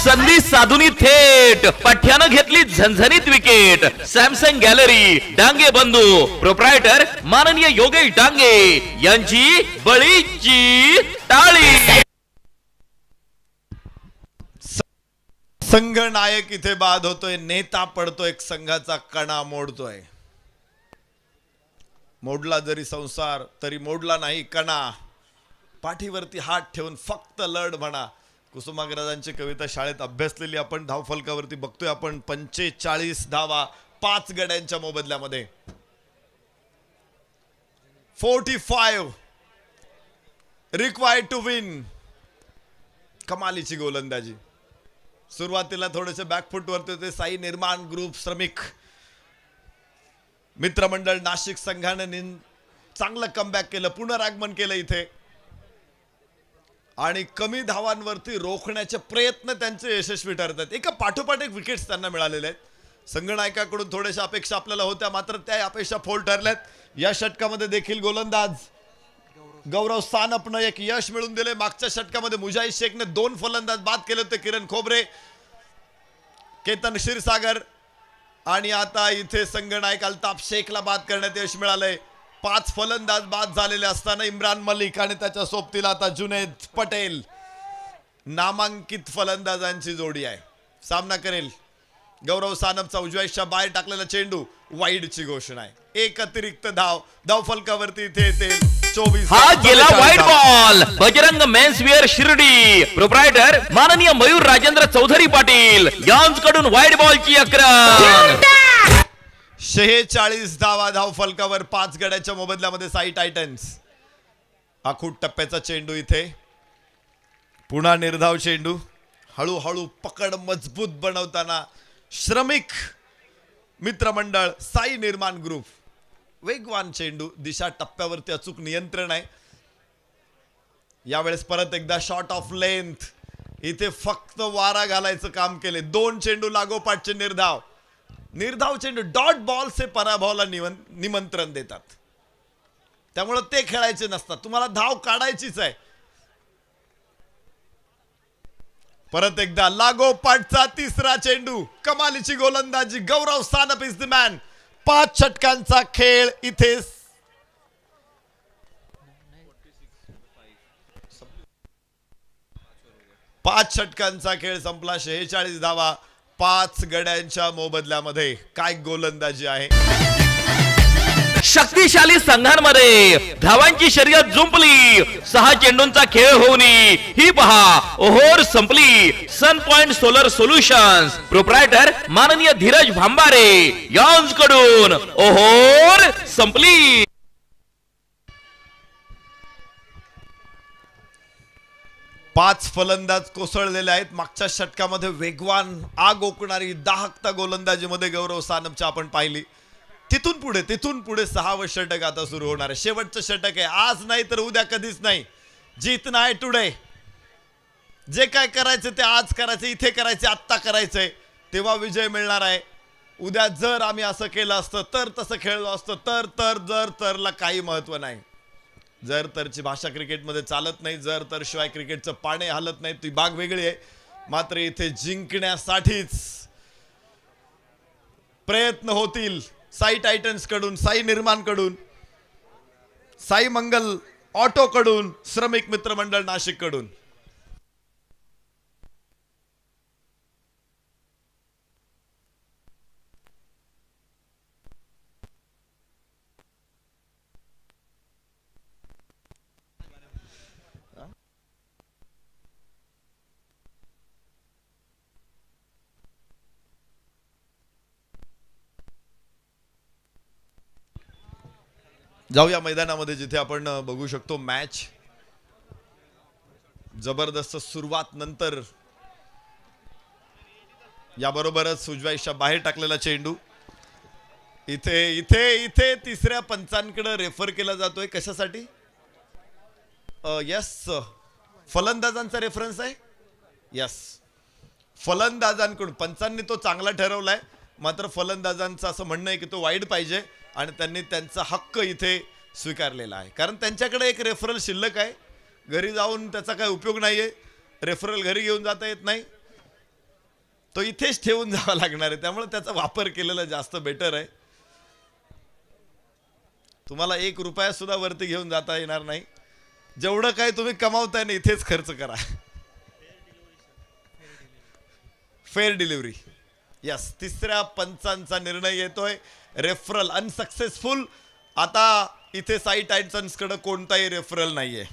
संधी साधुनी थेट पठ्यानं घेतली झणझणीत विकेट. सॅमसंग गॅलरी, डांगे बंधू, प्रोप्रायटर माननीय योगेश डांगे यांची बळीची टाळी. संघनायक इथे बाद होतोय, नेता पडतोय, एक संघाचा कणा मोडतोय. मोडला जरी संसार तरी मोडला नाही कणा. पाठीवरती हात ठेवून फक्त लढ म्हणा. कुसुमाग्रजांची कविता शाळेत अभ्यासलेली आपण धावफलकावरती बघतोय आपण. 45 धावा 5 गड्यांच्या मोबदल्यामध्ये. 45 रिक्वायर्ड टू विन. कमालीची गोलंदाजी. सुरुवातीला थोडेसे बॅकफुट वरती होते. साई निर्माण ग्रुप, श्रमिक मित्रमंडळ नाशिक संघाने चांगलं कमबॅक केलं, पुनरागमन केलं इथे. आणि कमी धावांवरती रोखण्याचे प्रयत्न त्यांचे यशस्वी ठरतात. एका पाठोपाठ एक विकेट्स त्यांना मिळालेले आहेत. संघनायकाकडून थोड्याशा अपेक्षा आपल्याला होत्या, मात्र त्या अपेक्षा फोल ठरल्यात. या षटकामध्ये देखील गोलंदाज गौरव सानपनं एक यश मिळवून दिले. मागच्या षटकामध्ये मुजाहिद शेखने 2 फलंदाज बाद केले होते, किरण खोबरे, केतन क्षीरसागर. आणि आता इथे संघनायक अल्ताफ शेखला बाद करण्यात यश मिळालंय. 5 फलंदाज बाद झालेले असताना इम्रान मलिक आणि त्याच्या सोबतीला आता जुनैद पटेल नामांकित फलंदाजांची जोडी आहे. सामना करेल. गौरव सानपचा उजव्याच्या बाहेर टाकलेला चेंडू, वाईडची घोषणा आहे. 1 अतिरिक्त धावफलकावरती इथे येतील 24. हा गेला wide ball. Bajrang menswear Shirdi, proprietor माननीय मयूर राजेंद्र चौधरी पाटील यांच्याकडून वाईड बॉलची आक्रमण. 46 धावा धावफलकावर 5 गड्याच्या मोबदल्यामध्ये साई टायटन्स. आखूट टप्प्याचा चेंडू इथे, पुन्हा निर्धाव चेंडू. हळूहळू पकड मजबूत बनवताना श्रमिक मित्रमंडळ, साई निर्माण ग्रुप. वेगवान चेंडू, दिशा टप्प्यावरती अचूक नियंत्रण आहे. यावेळेस परत एकदा शॉट ऑफ लेंथ. इथे फक्त वारा घालायचं काम केले. 2 चेंडू लागोपाठचे निर्धाव चेंडू डॉट बॉल से पराभवाला निमंत्रण देतात. त्यामुळे ते खेळायचे नसतात, तुम्हाला धाव काढायचीच आहे. परत एकदा लागोपाठचा 3रा चेंडू. कमालीची गोलंदाजी. गौरव सानप इज द मॅन. 5 षटकांचा खेळ इथे. 5 षटकांचा खेळ संपला. 46 धावा 5 गड्यांच्या मोबदल्यामध्ये. काय गोलंदाजी आहे. शक्तिशाली संघांमध्ये धावांची शर्यत जुंपली. 6 चेंडूंचा खेळ होऊन ही पहा ओहोर संपली. सन पॉइंट सोलर सोल्युशन्स, प्रोप्रायटर माननीय धीरज भांबारे यांच्याकडून ओहोर संपली. 5 फलंदाज कोसळलेले आहेत. मागच्या षटकामध्ये वेगवान आग ओकणारी दाहकता गोलंदाजीमध्ये गौरव सानपच्या आपण पाहिली. तिथून पुढे 6वं षटक आता सुरू होणार आहे. शेवटचं षटक आहे. आज नाही तर उद्या कधीच नाही. जीतना आहे टुडे. जे काय करायचं ते आज करायचं, इथे करायचे, आत्ता करायचंय, तेव्हा विजय मिळणार आहे. उद्या जर आम्ही असं केलं असतं तर तसं खेळलो असतं तर जर तरला काही महत्व नाही. जर तरची भाषा क्रिकेटमध्ये चालत नाही. जर तर शिवाय क्रिकेटचं पाणी हलत नाही. ती बाग वेगळी आहे. मात्र इथे जिंकण्यासाठीच प्रयत्न होतील साई टायटन्स कडून, साई निर्माण कडून, साई मंगल ऑटो कडून, श्रमिक मित्रमंडळ नाशिक कडून. जाऊया मैदानामध्ये जिथे आपण बघू शकतो मॅच जबरदस्त सुरुवात नंतर याबरोबरच उजव्या बाहेर टाकलेला चेंडू इथे इथे इथे तिसऱ्या पंचांकडे रेफर केला जातोय. कशासाठी? यस, फलंदाजांचा रेफरन्स आहे. यस, फलंदाजांकडून पंचांनी तो चांगला ठरवलाय. मात्र फलंदाजांचं असं म्हणणं आहे की तो वाईड पाहिजे आणि त्यांनी त्यांचा हक्क इथे स्वीकारलेला आहे. कारण त्यांच्याकडे एक रेफरल शिल्लक आहे. घरी जाऊन त्याचा काही उपयोग नाहीये. रेफरल घरी घेऊन जाता येत नाही. तो इथेच ठेवून जावा लागणार आहे. त्यामुळे त्याचा वापर केलेला जास्त बेटर आहे. तुम्हाला 1 रुपया सुद्धा वरती घेऊन जाता येणार नाही. जेवढं काही तुम्ही कमावताय ना इथेच खर्च करा. Fair delivery. यस, तिसऱ्या पंचांचा निर्णय येतोय. Referral unsuccessful. आता इथे साई टायटन्स कडे कोणताही रेफरल नाहीये.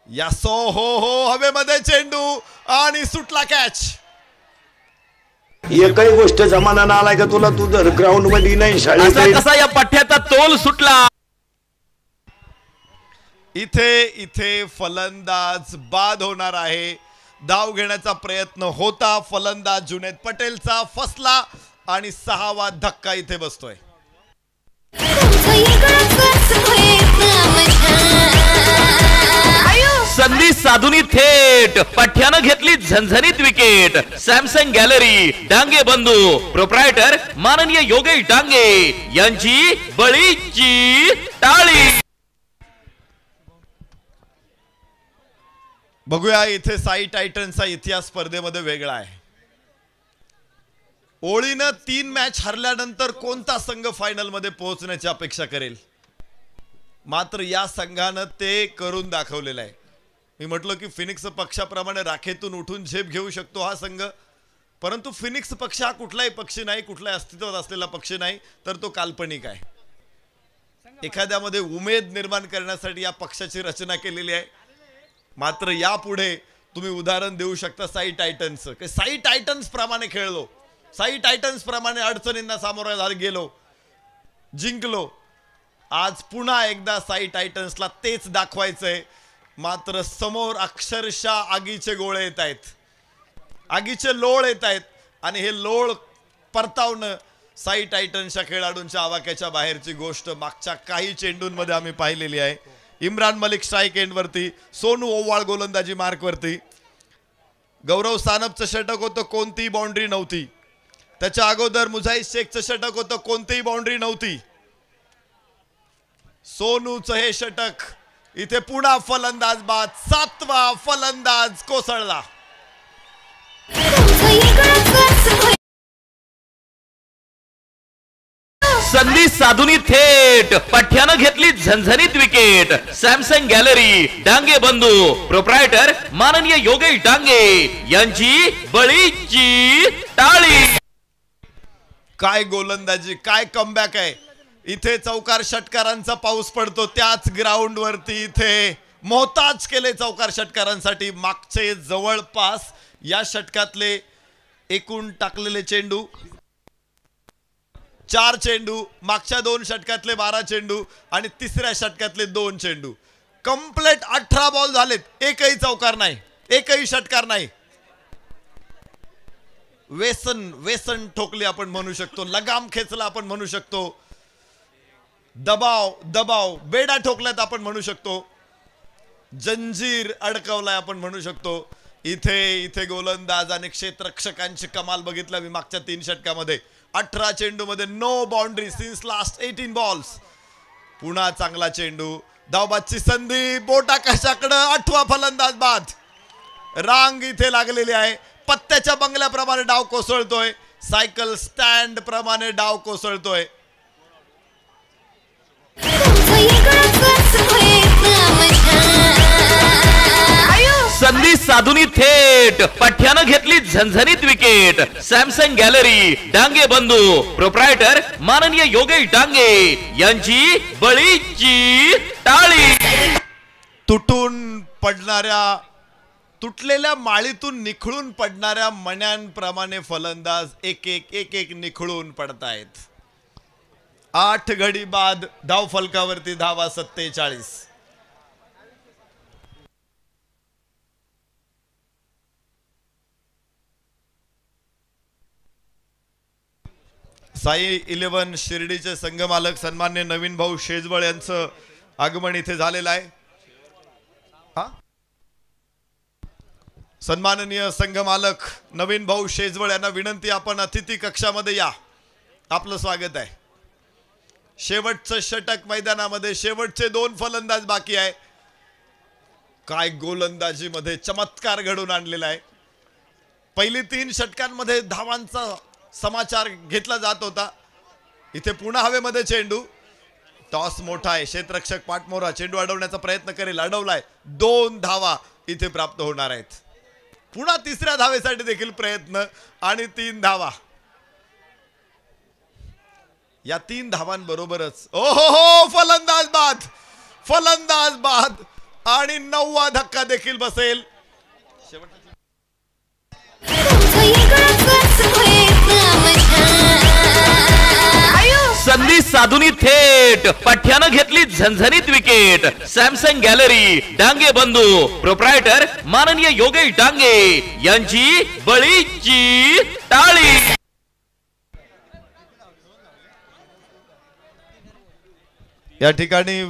यासो हो हो हवेमध्ये चेंडू आणि सुटला कॅच. एकही गोष्ट जमाना आलाय का तुला? तू जर ग्राउंड मध्ये नाही शाळेत कसा या पठ्याचा तोल सुटला. इथे फलंदाज बाद होणार आहे. धाव घेण्याचा प्रयत्न होता. फलंदाज जुनेद पटेलचा फसला आणि 6वा धक्का इथे बसतोय. संधी साधुनी थेट पठ्यानं घेतली झणझणीत विकेट. सॅमसंग गॅलरी डांगे बंधू प्रोप्रायटर माननीय योगेश डांगे यांची बळीची टाळी. बघूया इथे साई टायटन्सचा इतिहास स्पर्धेमध्ये वेगळा आहे. ओळीनं 3 मॅच हरल्यानंतर कोणता संघ फायनल मध्ये पोहोचण्याची अपेक्षा करेल? मात्र या संघानं ते करून दाखवलेलं आहे. मी म्हटलं की फिनिक्स पक्षाप्रमाणे राखेतून उठून झेप घेऊ शकतो हा संघ. परंतु फिनिक्स पक्ष हा कुठलाही पक्षी नाही, कुठलाही अस्तित्वात असलेला पक्ष नाही, तर तो काल्पनिक आहे. एखाद्यामध्ये उमेद निर्माण करण्यासाठी या पक्षाची रचना केलेली आहे. मात्र यापुढे तुम्ही उदाहरण देऊ शकता साई टायटन्सचं की साई टायटन्स प्रमाणे खेळलो, साई टायटन्स प्रमाणे अडचणींना सामोरे गेलो, जिंकलो. आज पुन्हा एकदा साई टायटन्सला तेच दाखवायचंय. मात्र समोर अक्षरशः आगीचे गोळे येत आहेत, आगीचे लोळ येत आहेत आणि हे लोळ परतावणं साई टायटन्सच्या खेळाडूंच्या आवाक्याच्या बाहेरची गोष्ट मागच्या काही चेंडूंमध्ये आम्ही पाहिलेली आहे. इम्रान मलिक स्ट्राईक एंडवरती, सोनू ओव्हाळ गोलंदाजी मार्कवरती. गौरव सानपचं षटक होतं, कोणतीही बाउंड्री नव्हती. त्याच्या अगोदर मुझाईद शेखचं षटक होतं, कोणतीही बाउंड्री नव्हती. सोनूचं हे षटक, इथे पुन्हा फलंदाज बाद. 7वा फलंदाज कोसळला. संधी साधुनी थेट पठ्यानं घेतली झणझणीत विकेट. सॅमसंग गॅलरी डांगे बंधू प्रोप्रायटर माननीय योगेश डांगे यांची बळीची टाळी. काय गोलंदाजी, काय कमबॅक आहे. इथे चौकार षटकारांचा पाऊस पडतो. त्याच ग्राउंड वरती इथे मोहताज केले चौकार षटकारांसाठी. मागचे जवळपास या षटकातले एकूण टाकलेले चेंडू 4 चेंडू, मागच्या 2 षटकातले 12 चेंडू आणि तिसऱ्या षटकातले 2 चेंडू. कंप्लीट 18 बॉल झालेत, एकही चौकार नाही, एकही षटकार नाही. व्यसन ठोकले आपण म्हणू शकतो, लगाम खेचला आपण म्हणू शकतो, दबाव बेडा ठोकल्यात आपण म्हणू शकतो, जंजीर अडकवलाय आपण म्हणू शकतो. इथे गोलंदाज आणि क्षेत्ररक्षकांची कमाल बघितला मी मागच्या 3 षटकामध्ये. 18 चेंडूमध्ये no boundary since last 18 balls. पुन्हा चांगला चेंडू, धावबादची संधी, बोट आकाशाकडं, 8वा फलंदाज बाद. रांग इथे लागलेली आहे, पत्त्याच्या बंगल्याप्रमाणे डाव कोसळतोय, सायकल स्टँड प्रमाणे डाव कोसळतोय. संधी साधुनी थेट पठ्यानं घेतली झणझणीत विकेट. सॅमसंग गॅलरी डांगे बंधू प्रोप्रायटर माननीय योगेश डांगे यांची बळीची टाळी. तुटलेल्या माळीतून निखळून पडणाऱ्या मण्यांप्रमाणे फलंदाज एक निखळून पडतायत. 8 घडी बाद धाव फलकावरती धावा 47. साई 11 शिर्डीचे संघमालक सन्मान्य नवीन भाऊ शेजवळ यांचं आगमन इथे झालेलं आहे. सन्माननीय संघमालक नवीन भाऊ शेजवळ यांना विनंती, आपण अतिथी कक्षामध्ये या, आपलं स्वागत आहे. शेवटचं षटक मैदानामध्ये, शेवटचे 2 फलंदाज बाकी आहे. काय गोलंदाजीमध्ये चमत्कार घडून आणलेला आहे. पहिली 3 षटकांमध्ये धावांचा समाचार घेतला जात होता. इथे पुन्हा हवेमध्ये चेंडू, टॉस मोठा आहे, क्षेत्ररक्षक पाठमोरा चेंडू अडवण्याचा प्रयत्न करेल, अडवलाय. 2 धावा इथे प्राप्त होणार आहेत. पुन्हा 3ऱ्या धावेसाठी देखील प्रयत्न आणि 3 धावा. या 3 धावांबरोबरच ओहो फलंदाज बाद आणि 9वा धक्का देखील बसेल. संधी साधुनी थेट पठ्यानं घेतली झणझणीत विकेट. सॅमसंग गॅलरी डांगे बंधू प्रोप्रायटर माननीय योगेश डांगे यांची बळीची टाळी. या ठिकाणी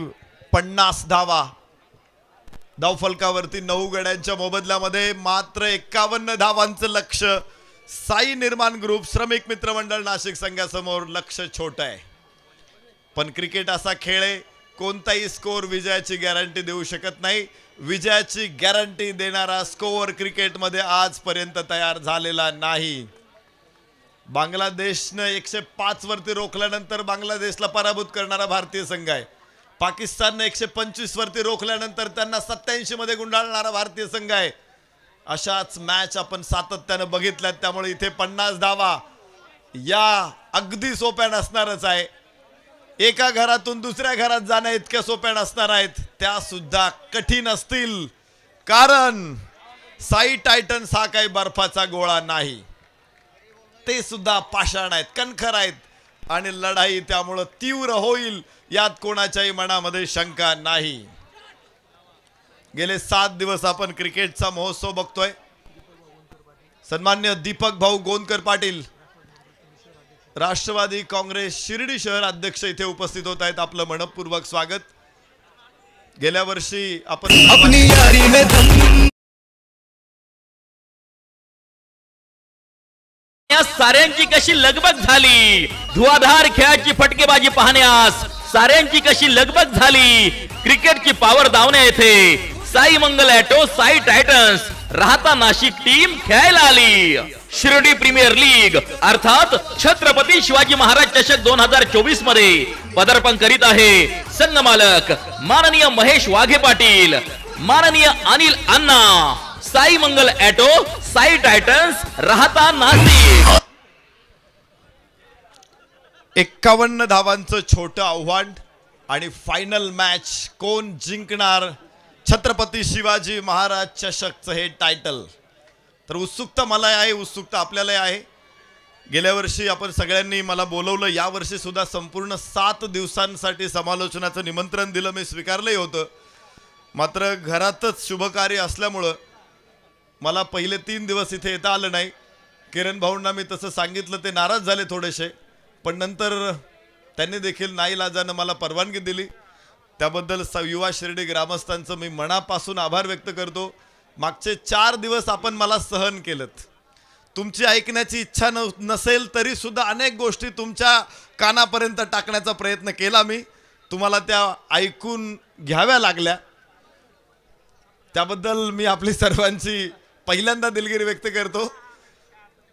50 धावा धावफलकावरती 9 गड्यांच्या मोबदल्यामध्ये मात्र 51 धावांचं लक्ष. साई निर्माण ग्रुप श्रमिक मित्र मंडळ नाशिक संघासमोर लक्ष छोट आहे. पण क्रिकेट असा खेळ आहे, कोणताही स्कोर विजयाची गॅरंटी देऊ शकत नाही. विजयाची गॅरंटी देणारा स्कोअर क्रिकेटमध्ये आजपर्यंत तयार झालेला नाही. बांगलादेशनं 105 वरती रोखल्यानंतर बांगलादेशला पराभूत करणारा भारतीय संघ आहे. पाकिस्ताननं 125 वरती रोखल्यानंतर त्यांना 87 मध्ये गुंडाळणारा भारतीय संघ आहे. अशाच मॅच आपण सातत्यानं बघितल्यात. त्यामुळे इथे 50 धावा या अगदी सोप्या नसणारच आहे. एका घरातून दुसऱ्या घरात जाण्या इतक्या सोप्या नसणार आहेत, त्या सुद्धा कठीण असतील. कारण साई टायटन्स हा काही बर्फाचा गोळा नाही, ते सुद्धा पाषाण आहेत, कणखर आहेत. आणि लढाई त्यामुळे तीव्र होईल यात कोणाच्याही मनामध्ये शंका नाही. गेले 7 दिवस आपण क्रिकेटचा महोत्सव बघतोय. सन्मान्य दीपक भाऊ गोंदकर पाटील राष्ट्रवादी काँग्रेस शिर्डी शहर अध्यक्ष इथे उपस्थित होत आहेत. आपलं मनपूर्वक स्वागत. गेल्या वर्षी आपण या साऱ्यांची कशी लगबग झाली, धुआधार खेळाची फटकेबाजी पाहण्यास साऱ्यांची कशी लगबग झाली. क्रिकेटची पावर दावण्या येथे साई मंगल ॲटो साई टायटन्स राहता नाशिक टीम खेळायला आली. शिर्डी प्रीमियर लीग अर्थात छत्रपती शिवाजी महाराज चषक 2024 मध्ये पदार्पण करीत आहे संघ मालक माननीय महेश वाघे पाटील, माननीय अनिल अण्णा. साई मंगल ॲटो साई टायटन्स राहता नाशिक. 51 धावांचं छोटं आव्हान आणि फायनल मॅच. कोण जिंकणार छत्रपती शिवाजी महाराज चषकचं हे टायटल? तर उत्सुकता मला आहे, उत्सुकता आपल्याला आहे. गेल्या वर्षी आपण सगळ्यांनी मला बोलवलं, यावर्षी सुद्धा संपूर्ण 7 दिवसांसाठी समालोचनाचं निमंत्रण दिलं, मी स्वीकारलंही होतं. मात्र घरातच शुभकार्य असल्यामुळं मला पहिले 3 दिवस इथे येता आलं नाही. किरण भाऊंना मी तसं सांगितलं, ते नाराज झाले थोडेसे, पण नंतर त्यांनी देखील नाईलाजानं मला परवानगी दिली. त्याबद्दल युवा शिर्डी ग्रामस्थांचं मी मनापासून आभार व्यक्त करतो. मागचे 4 दिवस आपण मला सहन केलंत. तुमची ऐकण्याची इच्छा नसेल तरी सुद्धा अनेक गोष्टी तुमच्या कानापर्यंत टाकण्याचा प्रयत्न केला मी. तुम्हाला त्या ऐकून घ्याव्या लागल्या. त्याबद्दल मी आपली सर्वांची पहिल्यांदा दिलगिरी व्यक्त करतो.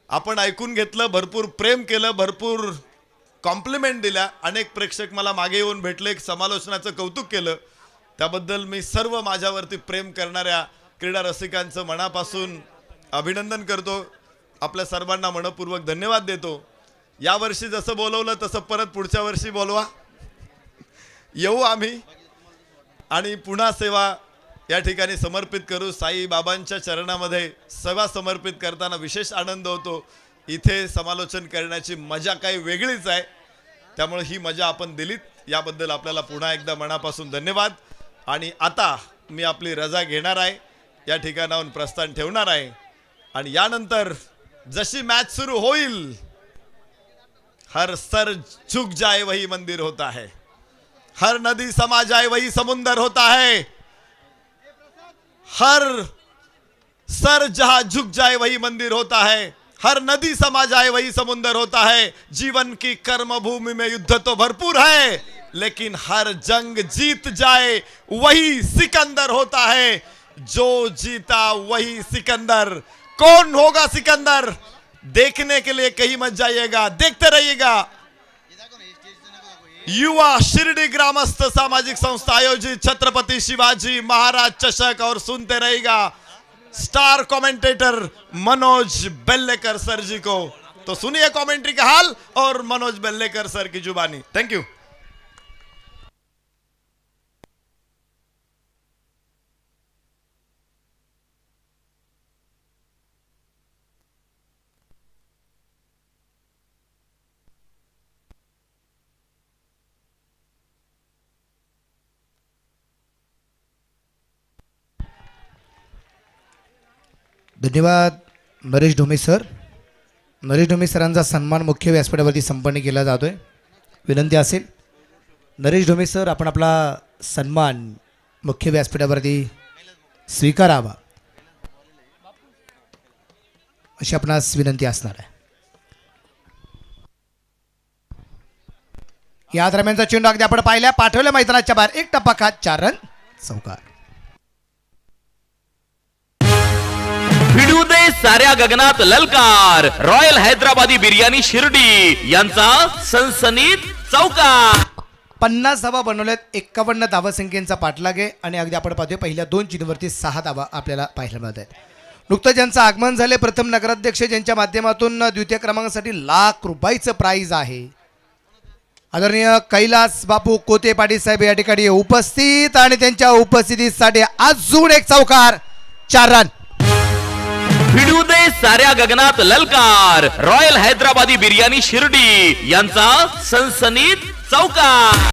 आपण ऐकून घेतलं, भरपूर प्रेम केलं, भरपूर कॉम्प्लिमेंट दिल्या. अनेक प्रेक्षक मला मागे येऊन भेटले, समालोचनाचं कौतुक केलं. त्याबद्दल मी सर्व माझ्यावरती प्रेम करणाऱ्या क्रीडा रसिकांचं मनापासून अभिनंदन करतो. आपल्या सर्वांना मनपूर्वक धन्यवाद देतो. यावर्षी जसं बोलवलं तसं परत पुढच्या वर्षी बोलवा, येऊ आम्ही आणि पुन्हा सेवा या ठिकाणी समर्पित करू. साई बाबांच्या चरणामध्ये सेवा समर्पित करताना विशेष आनंद होतो. इथे समालोचन करण्याची मजा काही वेगळीच आहे. त्यामुळे ही मजा आपण दिलीत, याबद्दल आपल्याला पुन्हा एकदा मनापासून धन्यवाद. आणि आता मी आपली रजा घेणार आहे, या ठिकाणाहून प्रस्थान ठेवणार आहे. आणि यानंतर जशी मॅच सुरू होईल, हर सर झुक जाए वही मंदिर होता है, हर नदी समा जाए वही समुंदर होता है, हर सर जहां झुक जाए वही मंदिर होता है, हर नदी समा जाए वही समुंदर होता है. जीवन की कर्म भूमि में युद्ध तो भरपूर है, लेकिन हर जंग जीत जाए वही सिकंदर होता है. जो जीता वही सिकंदर. कौन होगा सिकंदर, देखने के लिए कहीं मत जाइएगा, देखते रहिएगा. युवा शिरडी ग्रामस्थ सामाजिक संस्था आयोजित छत्रपति शिवाजी महाराज चषक, और सुनते रहेगा star commentator Manoj Bellekar sir जी को. तो सुनिए कमेंट्री का हाल और मनोज बेल्लेकर सर की जुबानी. Thank you. धन्यवाद नरेश ढोमे सर. नरेश ढोमे सरांचा सन्मान मुख्य व्यासपीठावरती संपन्न केला जातोय. विनंती असेल नरेश ढोमे सर, आपण आपला सन्मान मुख्य व्यासपीठावरती स्वीकारावा अशी आपणास विनंती असणार आहे. या दरम्यानचा चेंडू अगदी आपण पाहिल्या, पाठवल्या मैदानाच्या बाहेर, एक टप्पा खात 4 रन चौकार. भिडू दे साऱ्या गगनात ललकार, रॉयल हैदराबादी बिर्याणी शिर्डी यांचा सनसनीत चौकार. 50 धावा बनवल्यात, 51 धावसंख्येचा पाठलाग आहे आणि अगदी आपण पाहतोय पहिल्या 2 चेंडूवरती 6 धावा आपल्याला पाहायला मिळत आहेत. नुकतं ज्यांचं आगमन झाले प्रथम नगराध्यक्ष, ज्यांच्या माध्यमातून द्वितीय क्रमांकासाठी ₹1,00,000 प्राइज आहे, आदरणीय कैलास बापू कोते पाटील साहेब या ठिकाणी उपस्थित, आणि त्यांच्या उपस्थितीसाठी अजून एक चौकार, 4 रन. भिडू दे साऱ्या गगनात ललकार, रॉयल हैदराबादी बिर्याणी शिर्डी यांचा सनसनीत चौकार.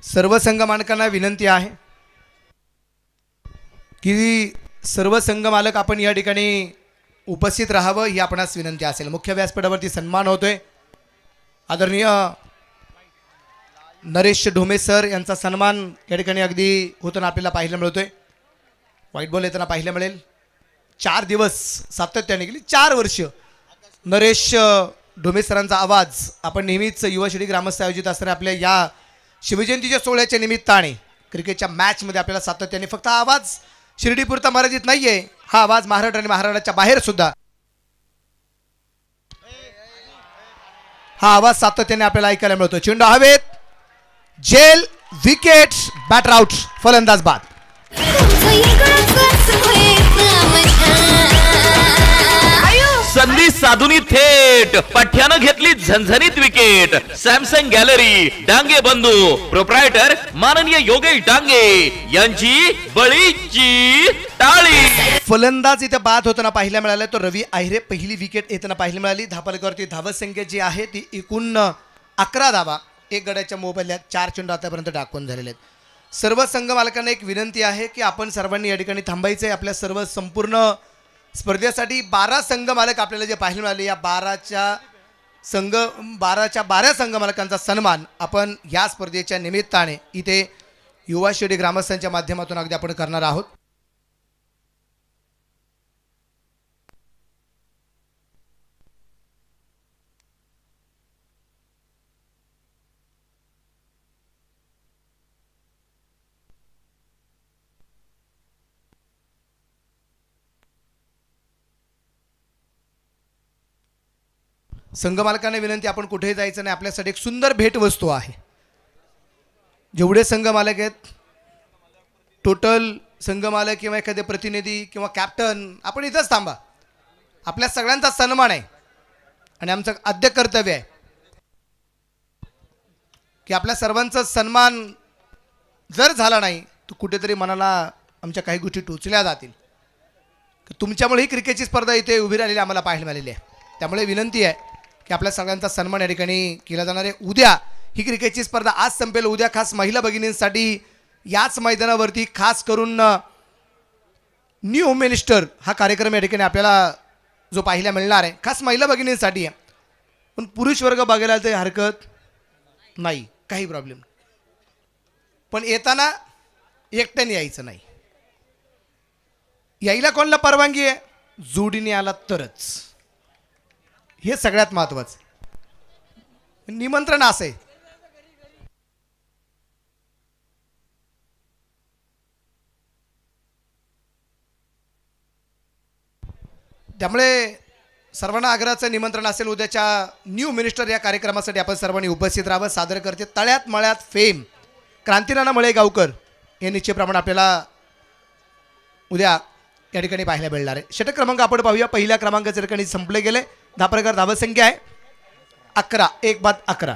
सर्व संघ मालकांना विनंती आहे की सर्व संघ मालक आपण या ठिकाणी उपस्थित राहावं, ही आपणास विनंती असेल. मुख्य व्यासपीठावरती सन्मान होतोय. आदरणीय नरेश ढोमे सर यांचा सन्मान या ठिकाणी अगदी होताना आपल्याला पाहायला मिळतोय. व्हाईट बॉल येताना पाहायला मिळेल. 4 दिवस सातत्याने गेली 4 वर्ष नरेश ढोमे सरांचा आवाज आपण नेहमीच युवा शिर्डी ग्रामस्थ आयोजित असणाऱ्या आपल्या या शिवजयंतीच्या सोहळ्याच्या निमित्ताने क्रिकेटच्या मॅचमध्ये आपल्याला सातत्याने, फक्त हा आवाज शिर्डीपुरता मर्यादित नाहीये, हा आवाज महाराष्ट्र आणि महाराष्ट्राच्या बाहेर सुद्धा हा आवाज सातत्याने आपल्याला ऐकायला मिळतो. चेंडू हवेत, जेल, विकेट, बॅटर आउट, फलंदाज बाद. संधी साधुनी थेट पठ्यानं घेतली झणझणीत विकेट. सॅमसंग गॅलरी डांगे बंधू प्रोप्रायटर माननीय योगेश डांगे यांची बळीची टाळी. फलंदाज इथे बाद होताना पाहायला मिळाला तो रवी आहिरे. पहिली विकेट येताना पाहायला मिळाली. धापलकावरती धावसंख्या जी आहे ती एकूण 11 धावा. 1 गड्याच्या मोबाईलला 4 चेंडू आतापर्यंत टाकून झालेले आहेत. सर्व संघ मालकांना एक विनंती आहे की आपण सर्वांनी या ठिकाणी थांबायचं आहे. आपल्या सर्व संपूर्ण स्पर्धेसाठी 12 संघ मालक आपल्याला जे पाहायला मिळाले, या 12च्या 12 संघ मालकांचा सन्मान आपण या स्पर्धेच्या निमित्ताने इथे युवा शिर्डी ग्रामस्थांच्या माध्यमातून अगदी आपण करणार आहोत. संघ मालकांना विनंती, आपण कुठेही जायचं नाही. आपल्यासाठी एक सुंदर भेटवस्तू आहे. जेवढे संघ मालक आहेत, टोटल संघ मालक किंवा एखादे प्रतिनिधी किंवा कॅप्टन, आपण इथंच थांबा. आपल्या सगळ्यांचा सन्मान आहे आणि आमचं आद्य कर्तव्य आहे की आपल्या सर्वांचा सन्मान जर झाला नाही तर कुठेतरी मनाला आमच्या काही गोष्टी टोचल्या जातील. तुमच्यामुळे ही क्रिकेटची स्पर्धा इथे उभी राहिलेली आम्हाला पाहायला मिळालेली आहे. त्यामुळे विनंती आहे की आपल्या सगळ्यांचा सन्मान या ठिकाणी केला जाणार आहे. उद्या ही क्रिकेटची स्पर्धा आज संपेल. उद्या खास महिला भगिनींसाठी याच मैदानावरती खास करून न्यू होम मिनिस्टर हा कार्यक्रम या ठिकाणी आपल्याला जो पाहायला मिळणार आहे, खास महिला भगिनींसाठी आहे. पण पुरुष वर्ग बघायला ते हरकत नाही, काही प्रॉब्लेम. पण येताना एकट्याने यायचं नाही. यायला कोणाला परवानगी आहे? जोडीने आला तरच. हे सगळ्यात महत्वाचं. निमंत्रण असं आहे. त्यामुळे सर्वांना आग्रहाचं निमंत्रण असेल. उद्याच्या न्यू मिनिस्टर या कार्यक्रमासाठी आपण सर्वांनी उपस्थित राहावं. सादर करते तळ्यात मळ्यात फेम क्रांतीनाना मळे गावकर हे निश्चितप्रमाणे आपल्याला उद्या या ठिकाणी पाहायला मिळणार आहे. षटक क्रमांक आपण पाहूया. पहिल्या क्रमांकाच्या ठिकाणी संपले गेले. धाप्रकार धावसंख्या आहे 11, 1 बाद 11.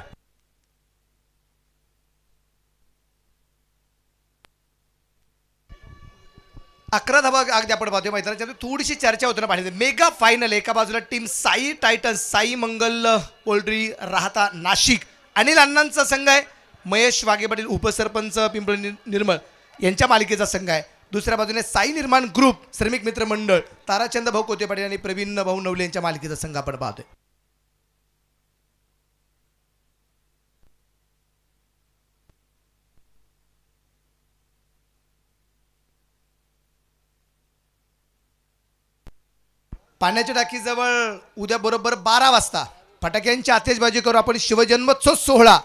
धावा अगदी आपण पाहतोय. मैदानाच्या थोडीशी चर्चा होते ना पाहिजे. मेगा फायनल एका बाजूला टीम साई टायटन्स, साई मंगल पोल्ट्री राहता नाशिक, अनिल अण्णांचा संघ आहे. महेश वाघेपाटील उपसरपंच पिंपळी निर्मळ यांच्या मालिकेचा संघ आहे. दुसऱ्या बाजूने साई निर्माण ग्रुप, श्रमिक मित्र मंडळ, ताराचंद भाऊ कोते पाटील आणि प्रवीण भाऊ नवले यांच्या मालिकेचा संघ आपण पाहतोय. पाण्याच्या टाकीजवळ उद्या बरोबर 12 वाजता फटाक्यांची आतिषबाजी करून आपण शिवजन्मोत्सव सोहळा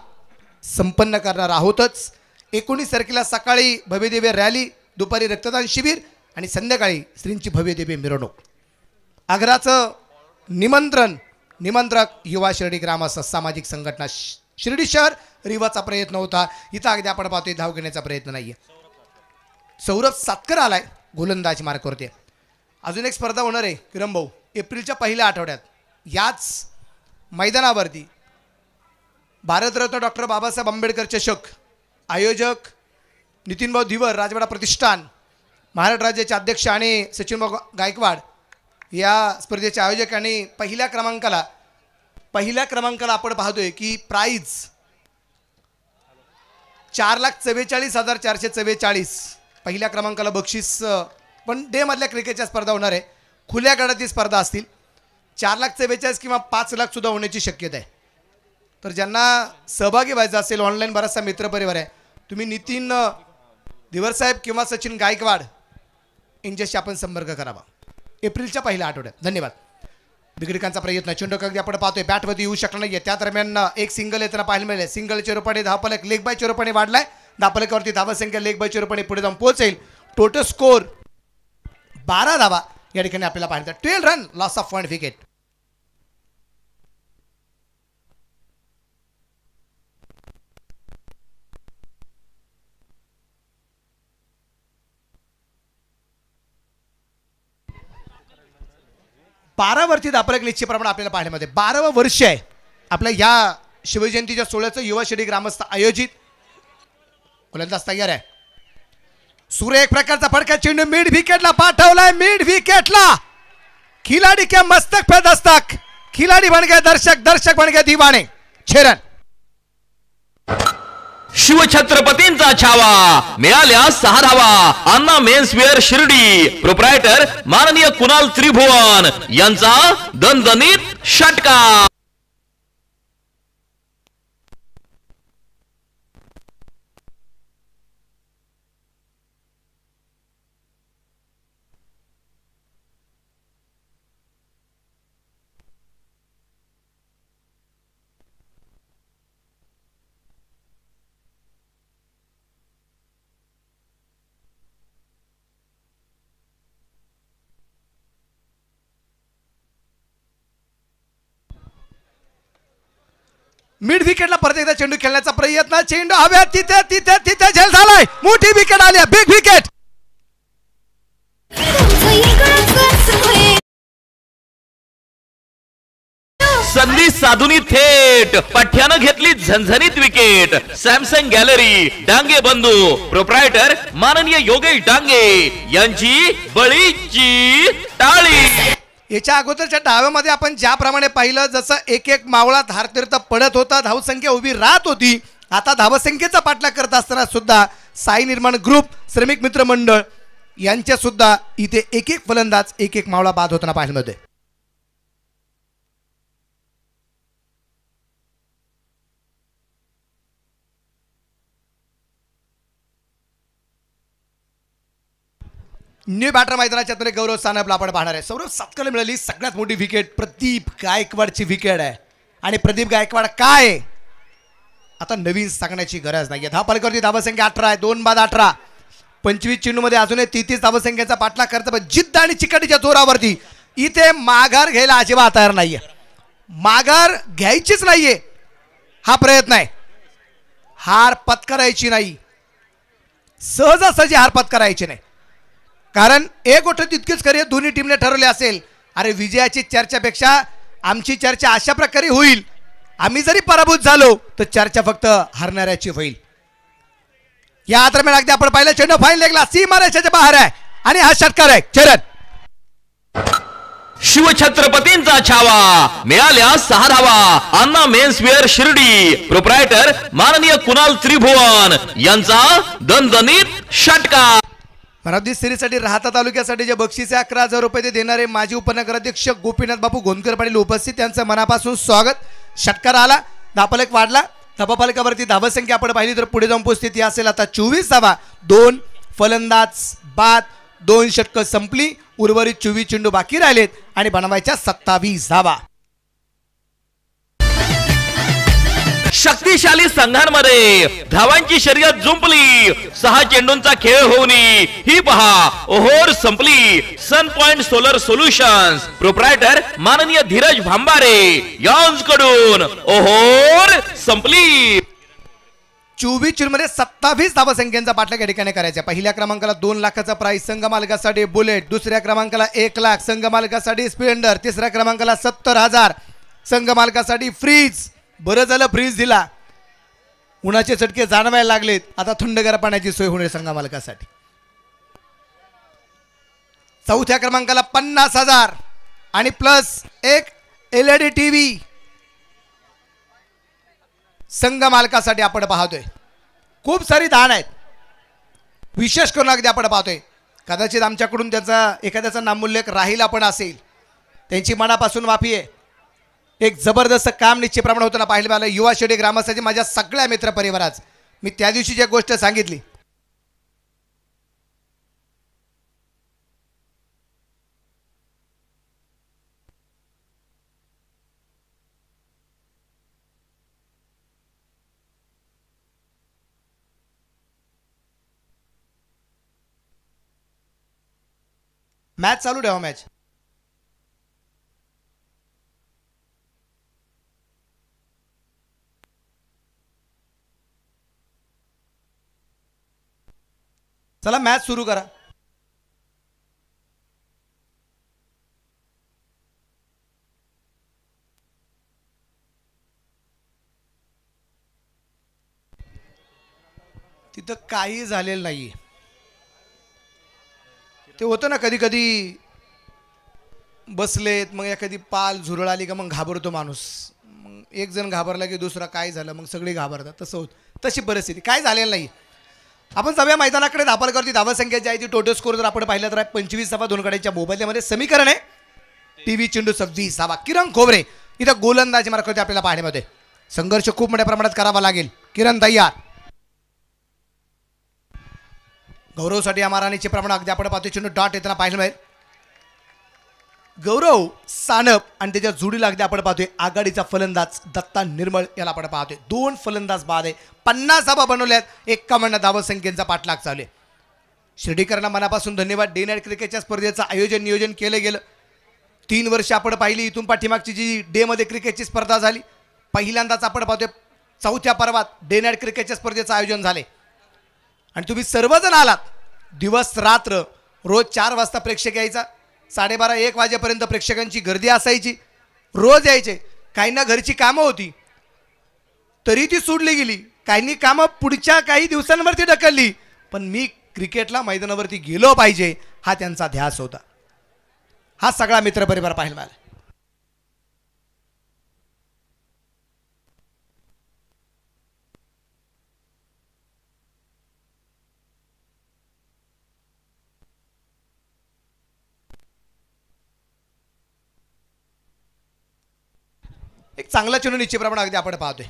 संपन्न करणार आहोतच. 19 तारखेला सकाळी भव्यदिव्य रॅली, दुपारी रक्तदान शिबिर आणि संध्याकाळी श्रींची भव्यदिव्य मिरवणूक. आग्रहाचं निमंत्रक युवा शिर्डी ग्रामस्थ सामाजिक संघटना शिर्डी शहर. रिवाचा प्रयत्न होता, इथं अगदी आपण पाहतोय धाव घेण्याचा प्रयत्न नाहीये. सौरभ सातकर आलाय गोलंदाज मार्कवरती. अजून एक स्पर्धा होणार आहे किरण भाऊ, एप्रिलच्या पहिल्या आठवड्यात याच मैदानावरती. भारतरत्न डॉक्टर बाबासाहेब आंबेडकर चषक आयोजक नितीनभाऊ धीवर, राजवाडा प्रतिष्ठान, महाराष्ट्र राज्याचे अध्यक्ष आणि सचिनभाऊ गायकवाड या स्पर्धेचे आयोजक. आणि पहिल्या क्रमांकाला आपण पाहतोय की प्राईज 4,44,444. पहिल्या क्रमांकाला बक्षीस. पण डे मधल्या क्रिकेटच्या स्पर्धा होणार आहे. खुल्या गटाची स्पर्धा असतील. 4,44,000 किंवा 5 लाख सुद्धा होण्याची शक्यता आहे. तर ज्यांना सहभागी व्हायचं असेल, ऑनलाईन बराचसा मित्रपरिवार आहे, तुम्ही नितीन धीवर साहेब किंवा सचिन गायकवाड यांच्याशी आपण संपर्क करावा एप्रिलच्या पहिल्या आठवड्यात. धन्यवाद. बिघडकांचा प्रयत्न, चेंडू अगदी आपण पाहतोय बॅटवरती येऊ शकला नाहीये. त्या दरम्यान एक सिंगल येताना पाहायला मिळेल. सिंगलच्या रूपाने धावफलक लेग बायच्या रूपाने वाढलाय. धावफलकावरती धावसंख्या लेग बायच्या रूपाने पुढे जाऊन पोहोचेल. टोटल स्कोर 12 धावा या ठिकाणी आपल्याला पाहायचं. 12 रन, लॉस ऑफ 1 विकेट. वरती धापलक निश्चितप्रमाणे आपल्याला पाहण्यामध्ये 12वं वर्ष आहे आपल्या या शिवजयंतीच्या सोहळ्याचं युवा शिर्डी ग्रामस्थ आयोजित. गोलंदाज तयार आहे. सूर्य एक प्रकारचा फटका, चेंडू मिड विकेटला पाठवलाय. मिड विकेटला खिलाडी के मस्तक पे दस्तक. खिलाडी बन गए दर्शक, दर्शक बन गए दीवाने. 6 रन. शिवछत्रपतींचा छावा मिळाल्या 6 धावा. अण्णा मेन्सवेअर शिर्डी प्रोप्रायटर माननीय कुणाल त्रिभुवन यांचा दणदणीत षटका. मिड विकेटला परत एकदा चेंडू खेळण्याचा प्रयत्न. चेंडू हव्या तिथे तिथे तिथे झेल झालाय. मोठी विकेट आली, बिग विकेट. संधी साधुनी थेट पठ्यानं घेतली झणझणीत विकेट. सॅमसंग गॅलरी डांगे बंधू प्रोप्रायटर माननीय योगेश डांगे यांची बळीची टाळी. याच्या अगोदरच्या डाव्यामध्ये आपण ज्याप्रमाणे पाहिलं, जसं एक एक मावळा धारतीर्थ पडत होता, धावसंख्या उभी राहत होती. आता धावसंख्येचा पाठलाग करत असताना सुद्धा साई निर्माण ग्रुप, श्रमिक मित्र मंडळ यांच्या सुद्धा इथे एक एक फलंदाज एक एक मावळा बाद होताना पाहायला मिळतोय. न्यू बॅटर मैदानाच्या तुला गौरव सानपला आपण पाहणार आहे. सौरभ सातकरला मिळाली सगळ्यात मोठी विकेट. प्रदीप गायकवाडची विकेट आहे. आणि प्रदीप गायकवाड काय आता नवीन सांगण्याची गरज नाहीये. धावफलकावरती धावसंख्या 18 आहे. 2 बाद 18. 25 चेंडूमध्ये अजूनही 33 धावसंख्येचा पाठलाग करत जिद्द आणि चिकाटीच्या जोरावरती इथे माघार घ्यायला अजिबात तयार नाहीये. माघार घ्यायचीच नाहीये हा प्रयत्न आहे. हार पत्करायची नाही, सहजासहजी हार पत्करायची नाही. कारण एक गोष्ट तितकीच खरी दोन्ही टीमने ठरवले असेल, अरे विजयाची चर्चापेक्षा आमची चर्चा अशा प्रकारे होईल, आम्ही जरी पराभूत झालो तर चर्चा फक्त हरणाऱ्याची होईल. या दरम्यान अगदी आपण पाहिलं चेंडू फाईन लेगला सीमारेषेच्या बाहेर आहे आणि हा षटकार आहे. चरण शिवछत्रपतींचा छावा मिळाल्या 6 धावा. अण्णा मेन्सवेअर शिर्डी प्रोप्रायटर माननीय कुणाल त्रिभुवन यांचा दणदणीत षटका. मराठी सिरीजसाठी राहता तालुक्यासाठी जे बक्षीस आहे 11,000 रुपये ते देणारे माजी उपनगराध्यक्ष गोपीनाथ बापू गोंदकर पाटील उपस्थित, त्यांचं मनापासून स्वागत. षटकार आला, धावफलक वाढला. धावफलकावरती धावसंख्या आपण पाहिली तर पुढे जाऊन पोहोचते ती असेल आता 24 धावा. 2 फलंदाज बाद, 2 षटकं संपली. उर्वरित 24 चेंडू बाकी राहिलेत आणि बनवायच्या 27 धावा. शक्तिशाली संघांमध्ये धावांची शर्यत जुंपली. 6 चेंडूंचा खेळ होऊन ही पहा ओहोर संपली. सन पॉइंट सोलर सोल्युशन्स प्रोप्रायटर माननीय धीरज भांबारे यांकडून ओहोर संपली. 24 चेंडूमध्ये 27 धावसंख्येचा पाठलाग या ठिकाणी करायचा. पहिल्या क्रमांकाला 2 लाखाचा प्राइस संघ मालकासाठी बुलेट, दुसऱ्या क्रमांकाला 1 लाख संघ मालकासाठी स्प्लेंडर, तिसऱ्या क्रमांकाला 70,000 संघ मालकासाठी फ्रीज. बरं झालं फ्रीज दिला, उन्हाचे चटके जाणवायला लागलेत. आता थंडगार पाण्याची सोय होणे संघ मालकासाठी. चौथ्या क्रमांकाला 50,000 आणि प्लस 1 LED टीव्ही संघ मालकासाठी आपण पाहतोय. खूप सारी दान आहेत, विशेष करून अगदी आपण पाहतोय. कदाचित आमच्याकडून त्याचा एखाद्याचा नामोल्लेख राहील आपण असेल, त्यांची मनापासून माफी आहे. एक जबरदस्त काम निश्चितप्रमाणे होताना पाहिलं मला. युवा शेडी ग्रामस्थांची माझ्या सगळ्या मित्र परिवाराच मी त्या दिवशी जी गोष्ट सांगितली, मॅच चालू ठेवा. मॅच चला मॅच सुरू करा. तिथं काही झालेलं नाही. ते होतं ना कधी कधी बसलेत, मग एखादी पाल झुरळ आली का मग घाबरतो माणूस. मग एक जण घाबरला की दुसरा काय झालं मग सगळे घाबरतात, तसं होतं. तशी परिस्थिती काय झालेलं नाही. आपण सगळ्या मैदानाकडे धावसंख्या धावसंख्या जी आहे ती टोटल स्कोर जर आपण पाहिलं तर 25 गड्यांच्या मोबाईलमध्ये समीकरण आहे. टीव्ही चेंडू 26. किरण खोबरे इथं गोलंदाजी मार्फत आपल्याला पाहण्यामध्ये संघर्ष खूप मोठ्या प्रमाणात करावा लागेल. किरण तयार. गौरवसाठी अमाराणीचे प्रमाण अगदी आपण पाहतो. चेंडू डॉट येताना पाहायला मिळेल. गौरव सानप आणि त्याच्या जोडीला अगदी आपण पाहतोय आघाडीचा फलंदाज दत्ता निर्मळ याला आपण पाहतोय. 2 फलंदाज बाद आहे. 50 धावा बनवल्यात. 51 धावसंख्येचा पाठलाग चालू आहे. शिर्डीकरांना मनापासून धन्यवाद. डे नाईट क्रिकेटच्या स्पर्धेचं आयोजन नियोजन केलं गेलं. 3 वर्ष आपण पाहिली. इथून पाठीमागची जी डे मध्ये क्रिकेटची स्पर्धा झाली पहिल्यांदाच आपण पाहतोय 4थ्या पर्वात डे नाईट क्रिकेटच्या स्पर्धेचं आयोजन झाले आणि तुम्ही सर्वजण आलात. दिवस रात्र रोज 4 वाजता प्रेक्षक यायचा. 12:30-1 वाजेपर्यंत प्रेक्षकांची गर्दी असायची. रोज यायचे. काहींना घरची कामं होती तरी ती सोडली गेली. काहींनी कामं पुढच्या काही दिवसांवरती ढकलली. पण मी क्रिकेटला मैदानावरती गेलो पाहिजे हा त्यांचा ध्यास होता. हा सगळा मित्रपरिवार पाहायला मिळाला. एक चांगला चेंडू निश्चितप्रमाणे अगदी आपण पाहतोय.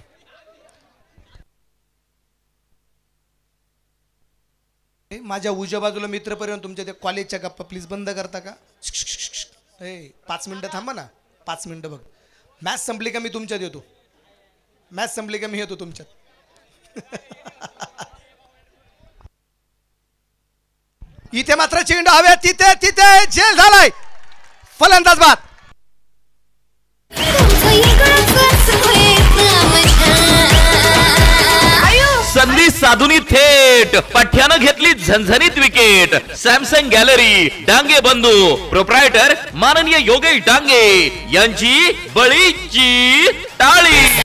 माझ्या उजव्या बाजूला मित्रपरिवार तुमच्या त्या कॉलेजच्या गप्पा प्लीज बंद करता का? 5 मिनिटं थांबा ना. 5 मिनिटं बघ. मॅच संपली का मी तुमच्यात येतो. मॅच संपली का मी येतो तुमच्यात. इथे मात्र चेंडू हवे. तिथे तिथे झेल झालाय. फलंदाज बाद. संधी साधुनी थेट पठ्यानं घेतली झणझणीत विकेट. सॅमसंग गॅलरी डांगे बंधू प्रोप्रायटर माननीय योगेश डांगे यांची बळीची टाळी.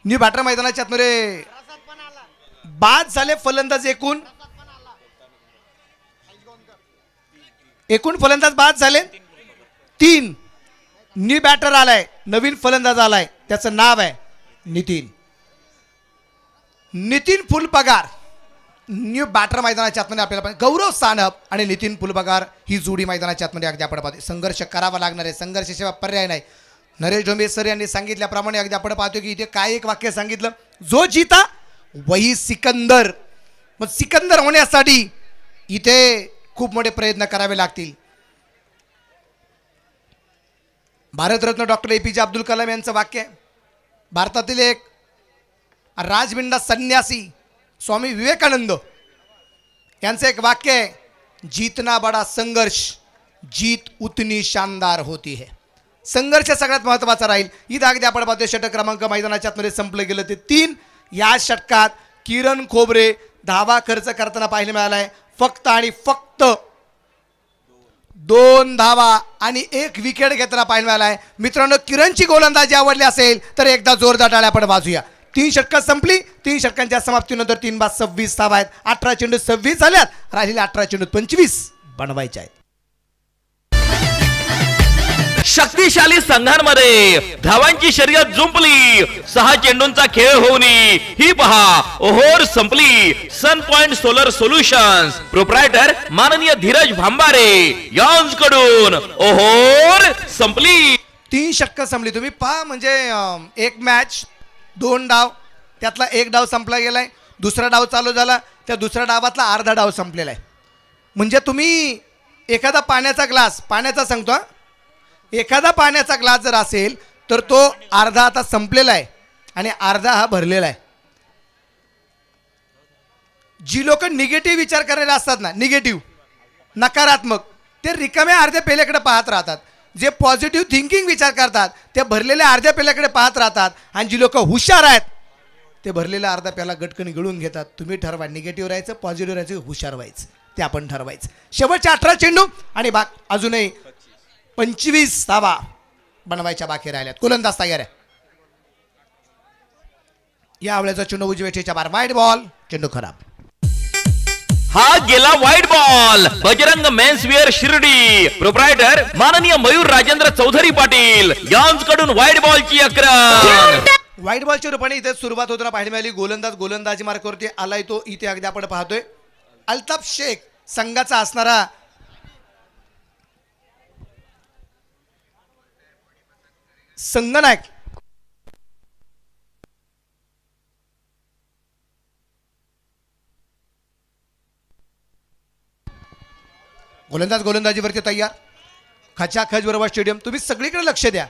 न्यू बॅटर मैदानाच्या आतमध्ये बाद झाले फलंदाज. एकूण फलंदाज बाद झाले 3. न्यू बॅटर आलाय. नवीन फलंदाज आलाय. त्याचं नाव आहे नितीन फुलपगार. न्यू बॅटर मैदानाच्या आतमध्ये आपल्याला गौरव सानप आणि नितीन फुलपगार ही जोडी मैदानाच्या आतमध्ये अगदी आपण पाहतो. संघर्ष करावा लागणार आहे. संघर्षाशिवाय पर्याय नाही. नरेश डोंबे सर यांनी सांगितल्याप्रमाणे अगदी आपण पाहतो की इथे काय एक वाक्य सांगितलं, जो जीता वही सिकंदर. मग सिकंदर होण्यासाठी इथे खूप मोठे प्रयत्न करावे लागतील. भारतरत्न डॉक्टर APJ अब्दुल कलाम यांचं वाक्य आहे. भारतातील एक राजबिंडा संन्यासी स्वामी विवेकानंद यांचं एक वाक्य आहे, जीतना बडा संघर्ष जीत उतनी शानदार होती है. संघर्ष सगळ्यात महत्त्वाचा राहील. इथं अगदी आपण पाहतोय षटक क्रमांक मैदानाच्या आतमध्ये संपलं गेलं ते 3. या षटकात किरण खोबरे धावा खर्च करताना पाहायला मिळालाय फक्त आणि फक्त 2 धावा आणि 1 विकेट घेताना पाहायला मिळालाय. मित्रांनो, किरणची गोलंदाजी आवडली असेल तर एकदा जोरदार टाळ्या आपण वाजूया. 3 षटकं संपली. 3 षटकांच्या समाप्तीनंतर 3 बाद 26 धावा आहेत. 18 चेंडू 26 झाल्यात. राहिलेले 18 चेंडू 25 बनवायचे आहेत. शक्तिशाली संघांमध्ये धावांची शर्यत जुंपली. 6 चेंडूंचा खेळ होऊन ही पहा ओहोर संपली. सन पॉइंट सोलर सोल्युशन्स प्रोप्रायटर माननीय धीरज भांबारे यांकडून ओहोर संपली. 3 षटकं संपली. तुम्ही पहा म्हणजे एक मॅच 2 डाव, त्यातला 1 डाव संपला गेलाय. दुसरा डाव चालू झाला, त्या दुसऱ्या डावातला अर्धा डाव संपलेला आहे. म्हणजे तुम्ही एखादा पाण्याचा सांगतो, एखादा पाण्याचा ग्लास जर असेल तर तो अर्धा आता संपलेला आहे आणि अर्धा हा भरलेला आहे. जी लोक निगेटिव्ह विचार करायला असतात ना, निगेटिव्ह नकारात्मक, ते रिकाम्या अर्ध्या पेल्याकडे पाहत राहतात. जे पॉझिटिव्ह थिंकिंग विचार करतात ते भरलेल्या अर्ध्या पेल्याकडे पाहत राहतात. आणि जी लोक हुशार आहेत ते भरलेल्या अर्धा प्याला गटकन गिळून घेतात. तुम्ही ठरवा निगेटिव्ह राहायचं, पॉझिटिव्ह राहायचं, हुशार व्हायचं, ते आपण ठरवायचं. शेवटचे 18 चेंडू आणि अजूनही 25 धावा बनवायच्या बाकी राहिल्यात. गोलंदाज तयार आहे. या वेळेचा चेंडू उजव्या वेठीच्या बाहेर वाईड बॉल चेंडू खराब. हा गेला वाईट ball. Bajrang menswear Shirdi proprietor माननीय मयूर राजेंद्र चौधरी पाटील यांच्याकडून वाईट बॉलची आक्रमण. वाईट बॉलच्या रूपाने इथे सुरुवात होताना पाहायला मिळाली. गोलंदाजी मार्कावरती आलाय तो इथे अगदी आपण पाहतोय. अल्ताफ शेख संघाचा असणारा संघनायक. गोलंदाजीवरती तयार. खचाखच बरोबर स्टेडियम. तुम्ही सगळीकडे लक्ष द्या.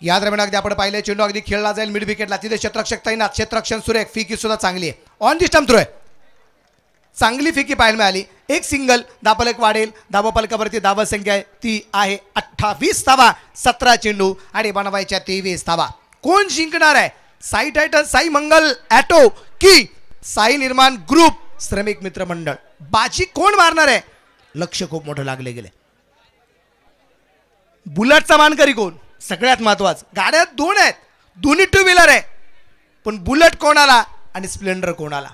या दरम्यान अगदी आपण पाहिले चेंडू अगदी खेळला जाईल मिड विकेटला. तिथे क्षेत्ररक्षक तैनात. क्षेत्ररक्षण सुरेख. फिकी सुद्धा चांगली आहे. ऑन दी स्टंप थ्रो आहे. चांगली फिकी पाहायला मिळाली. एक सिंगल. धापलक वाढेल. धावफलकावरती धावा संख्या आहे ती आहे 28 धावा. 17 चेंडू आणि बनवायच्या 23 धावा. कोण जिंकणार आहे? साई टायटन साई मंगल ॲटो की साई निर्माण ग्रुप श्रमिक मित्र मंडळ? बाजी कोण मारणार आहे? लक्ष खूप मोठं लागले गेले. बुलेटचा मानकरी कोण? सगळ्यात महत्वाचं. गाड्या 2 आहेत. दोन्ही 2 व्हीलर आहे. पण बुलेट कोणाला आणि स्प्लेंडर कोणाला?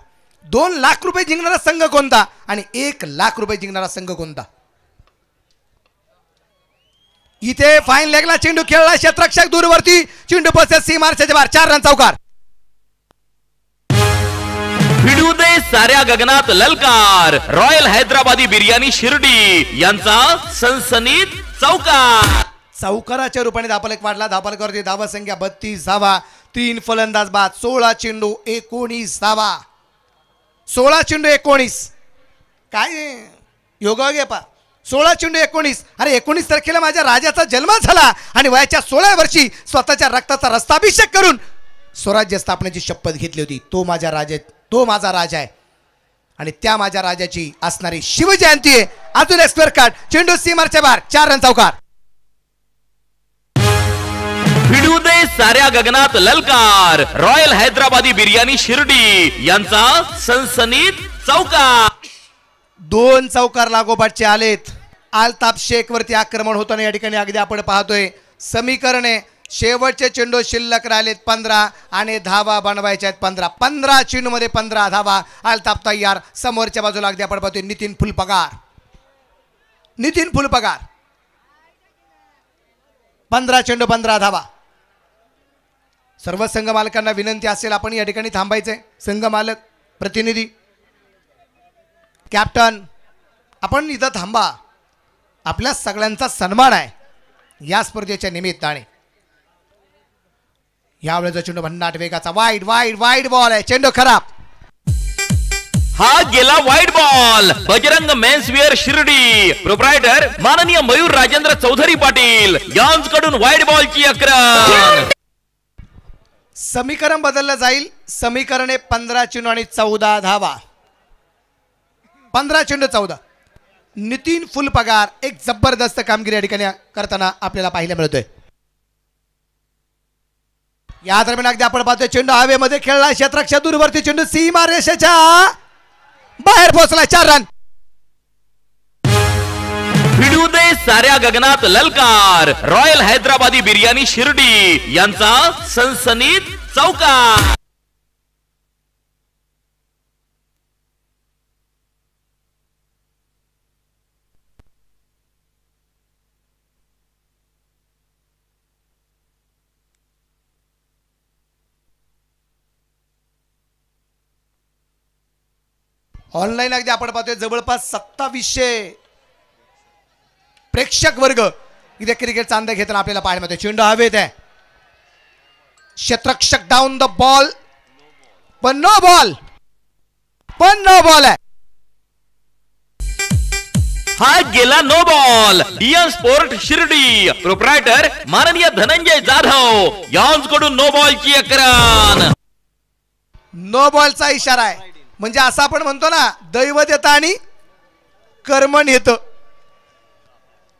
2 लाख रुपये जिंकणारा संघ कोणता आणि 1 लाख रुपये जिंकणारा संघ कोणता? इथे फाईन लेगला चेंडू खेळला. क्षेत्ररक्षक दूरवरती. चेंडू पोहोचत सीमारेषेच्या बाहेर. 4 रन चौकार. भिडू दे साऱ्या गगनात ललकार. रॉयल हैदराबादी बिर्याणी शिर्डी यांचा सनसनीत चौकार. चौकाराच्या रूपाने धापलक वाढला. धापलकावरती धावा संख्या 32 धावा. 3 फलंदाज बाद. 16 चेंडू 19 धावा. 16 चेंडू 19. काय योगायोग पा. 16 चेंडू 19. अरे 19 तारखेला माझ्या राजाचा जन्म झाला आणि वयाच्या 16 वर्षी स्वतःच्या रक्ताचा रस्ताभिषेक करून स्वराज्य स्थापनेची शपथ घेतली होती. तो माझा राजा आहे आणि त्या माझ्या राजाची असणारी शिवजयंती आहे. अजून एक स्क्वेअर कार्ड. चेंडू सीमारच्या बाहेर. 4 रन चौकार. भिडू दे साऱ्या गगनात ललकार. रॉयल हैदराबादी बिर्याणी शिर्डी यांचा सनसनीत चौकार. 2 चौकार लागोपाठचे आलेत. अल्ताफ शेख वरती आक्रमण होताना या ठिकाणी अगदी आपण पाहतोय. समीकरणे शेवटचे चेंडू शिल्लक राहिलेत 15 आणि धावा बनवायच्या आहेत 15. 15 चेंडू मध्ये 15 धावा. अल्ताफ तयार. समोरच्या बाजूला अगदी आपण पाहतोय नितीन फुलपगार. 15 चेंडू 15 धावा. सर्व संघ मालकांना विनंती असेल आपण या ठिकाणी थांबायचंय. संघ मालक प्रतिनिधी कॅप्टन आपण इथं थांबा. आपल्या सगळ्यांचा सन्मान आहे या स्पर्धेच्या निमित्ताने. यावेळेचा चेंडू भन्नाट वेगाचा. वाईड बॉल आहे. चेंडू खराब. हा गेला वाईट ball. Bajrang menswear Shirdi proprietor माननीय मयूर राजेंद्र चौधरी पाटील यांच्याकडून वाईट बॉलची आक्रमण. समीकरण बदललं जाईल. समीकरणे 15 चेंडू आणि 14 धावा. 15 चेंडू 14. नितीन फुलपगार एक जबरदस्त कामगिरी या ठिकाणी करताना आपल्याला पाहायला मिळतोय. या दरम्यान अगदी आपण पाहतोय चेंडू हवेमध्ये खेळला. क्षेत्ररक्षक दूरवरती. चेंडू सीमा रेषेच्या बाहेर पोहोचला. 4 रन. भिडू दे साऱ्या गगनात ललकार. रॉयल हैदराबादी बिर्याणी शिर्डी यांचा सनसनीत चौकार. ऑनलाईन अगदी आपण पाहतोय जवळपास 2700 प्रेक्षक वर्ग इथे क्रिकेटचा अंदाज घेताना आपल्याला पाहायला मिळतोय. चेंडू हवेत आहे. क्षेत्ररक्षक डाऊन द बॉल. पण नो बॉल आहे. हा गेला no ball. DN sport Shirdi proprietor माननीय धनंजय जाधव यांच्याकडून नो बॉलची आक्रमण. नो बॉलचा इशारा आहे. म्हणजे असं आपण म्हणतो ना दैवत येतं आणि कर्मण येतं.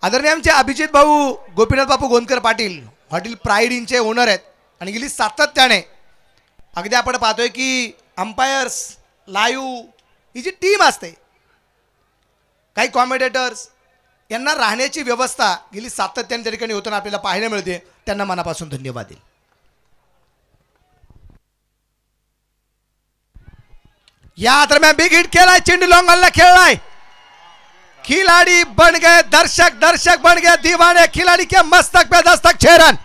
आदरणीय आमचे अभिजित भाऊ गोपीनाथ बापू गोंदकर पाटील हॉटेल प्राईड इनचे ओनर आहेत आणि गेली सातत्याने अगदी आपण पाहतोय की अंपायर्स लाईव्ह ही जी टीम असते काही कॉमेडेटर्स यांना राहण्याची व्यवस्था गेली सातत्याने त्या ठिकाणी होताना आपल्याला पाहायला मिळते. त्यांना मनापासून धन्यवाद देईल. या दरम्यान बिग हिट केलाय, चेंडू लॉंगॉनला खेळलाय, खिलाड़ी बन गए दर्शक, दर्शक बन गए दीवाने, खिलाड़ी के मस्तक पे दस्तक 6 रन।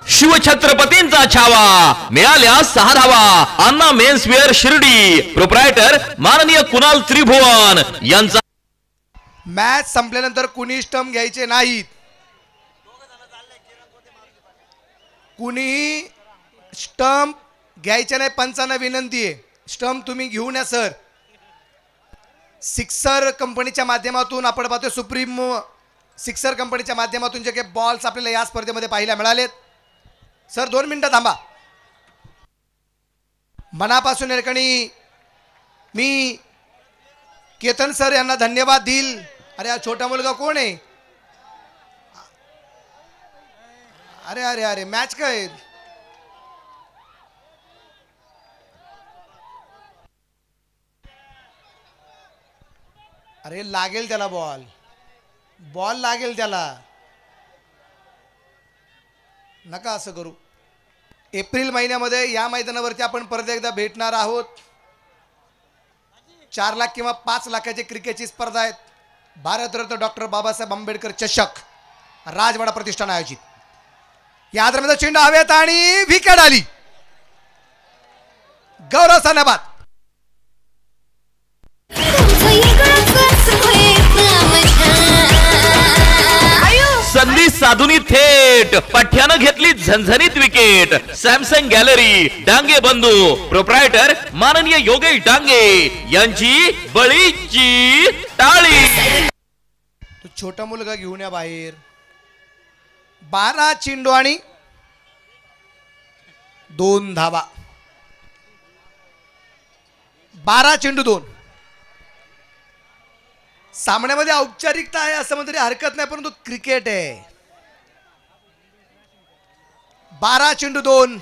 शिवछत्रपतींचा छावा, मिळाल्या 6 धावा। अन्ना मेन्सवेअर शिर्डी, प्रोप्रायटर माननीय कुणाल त्रिभुवन यांचा। मॅच संपल्यानंतर कुणी स्टंप घ्यायचे नाहीत, कुणीही स्टंप घ्यायचे नाही। पंचांना विनंती आहे, स्टंप तुम्ही घेऊन या सर। सिक्सर कंपनीच्या माध्यमातून आपण पाहतोय, सुप्रीम सिक्सर कंपनीच्या माध्यमातून जे काही बॉल्स आपल्याला या स्पर्धेमध्ये पाहायला मिळालेत। सर 2 मिनिटं थांबा। मनापासून या ठिकाणी मी केतन सर यांना धन्यवाद देईल। अरे हा छोटा मुलगा कोण आहे? अरे अरे अरे मॅच काय? अरे लागेल त्याला बॉल, बॉल लागेल त्याला, नका असं करू। एप्रिल महिन्यामध्ये या मैदानावरती आपण परत एकदा भेटणार आहोत। 4 लाख किंवा 5 लाखाची क्रिकेटची स्पर्धा आहे। भारतरत्न डॉक्टर बाबासाहेब आंबेडकर चषक राजवाडा प्रतिष्ठान आयोजित। या दरम्यान चेंडू हवेत आणि विकेट आली। गौरव सानेबाद संधी साधुनी थेट पठ्यानं घेतली झणझणीत विकेट। सॅमसंग गॅलरी, डांगे बंधू, प्रोप्रायटर माननीय योगेश डांगे यांची बळीची टाळी। तू छोटा मुलगा घेऊन या बाहेर। 12 चेंडू आणि 2 धावा, 12 चेंडू 2। सामन्यामध्ये औपचारिकता आहे असं म्हणतरी हरकत नाही, परंतु क्रिकेट आहे। 12 चेंडू 2।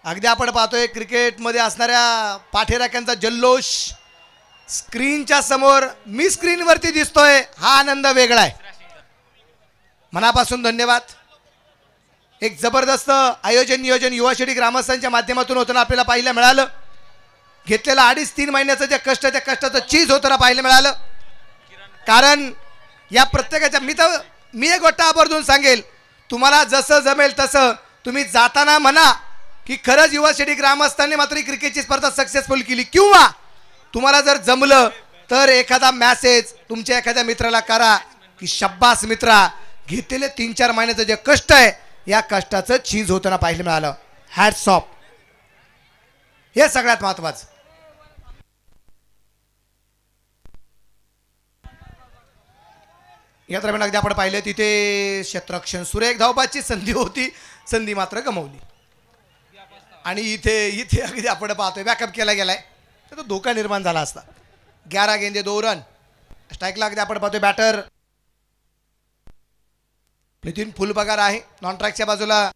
अगदी आपण पाहतोय क्रिकेटमध्ये असणाऱ्या पाठीराख्यांचा जल्लोष स्क्रीनच्या समोर, मी स्क्रीनवरती दिसतोय, हा आनंद वेगळा आहे। मनापासून धन्यवाद। एक जबरदस्त आयोजन नियोजन युवा शेडी ग्रामस्थांच्या माध्यमातून होताना आपल्याला पाहायला मिळालं। घेतलेला 2.5-3 महिन्याचं जे कष्ट, त्या कष्टाचं चीज होताना पाहायला मिळालं। कारण या प्रत्येकाच्या मी एक गोष्ट आवर्जून सांगेल, तुम्हाला जसं जमेल तसं तुम्ही जाताना म्हणा की खरंच युवा शेडी ग्रामस्थांनी मात्र क्रिकेटची स्पर्धा सक्सेसफुल केली, किंवा तुम्हाला जर जमलं तर एखादा मेसेज तुमच्या एखाद्या मित्राला करा की शब्बास मित्रा, घेतलेले 3-4 महिन्याचं जे कष्ट आहे या कष्टाचं चीज होताना पाहायला मिळालं। हॅट्स ऑफ, हे सगळ्यात महत्वाचं। या दरम्यान अगदी आपण पाहिलं तिथे क्षेत्ररक्षण सुरेख धावबाची संधी होती, संधी मात्र गमावली। आणि इथे अगदी आपण पाहतोय बॅकअप केला गेलाय, तर तो धोका निर्माण झाला असता। 11 गेंदे 2 रन। स्ट्राईकला अगदी आपण पाहतोय बॅटर नितीन फुलपगार आहे। नॉन ट्रॅकच्या बाजूला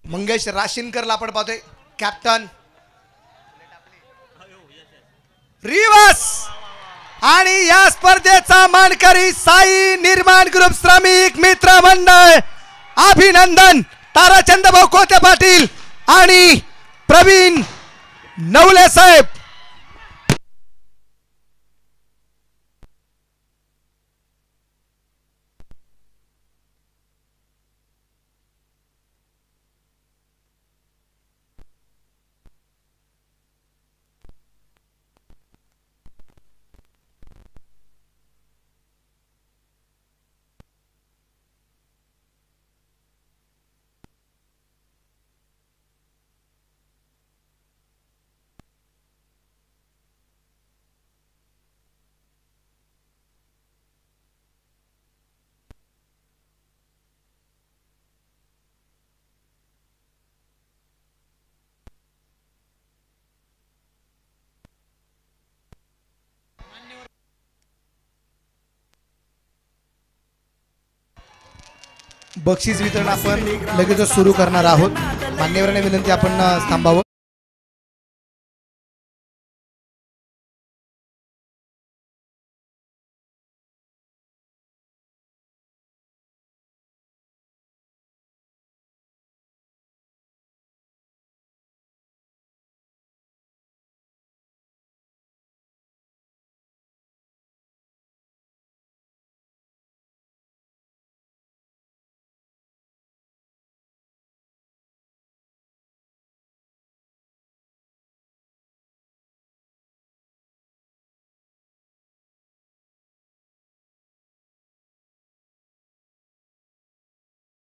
मंगेश राशीनकरला आपण पाहतोय कॅप्टन। रिवर्स आणि या स्पर्धेचा मानकरी साई निर्माण ग्रुप श्रमिक मित्र मंडळ, अभिनंदन। ताराचंद भाऊ कोते पाटील आणि प्रवीण नवले साहेब। बक्षीस वितरण आपण लगेच सुरू करणार आहोत। मान्यवरांना विनंती आपण थांबावं।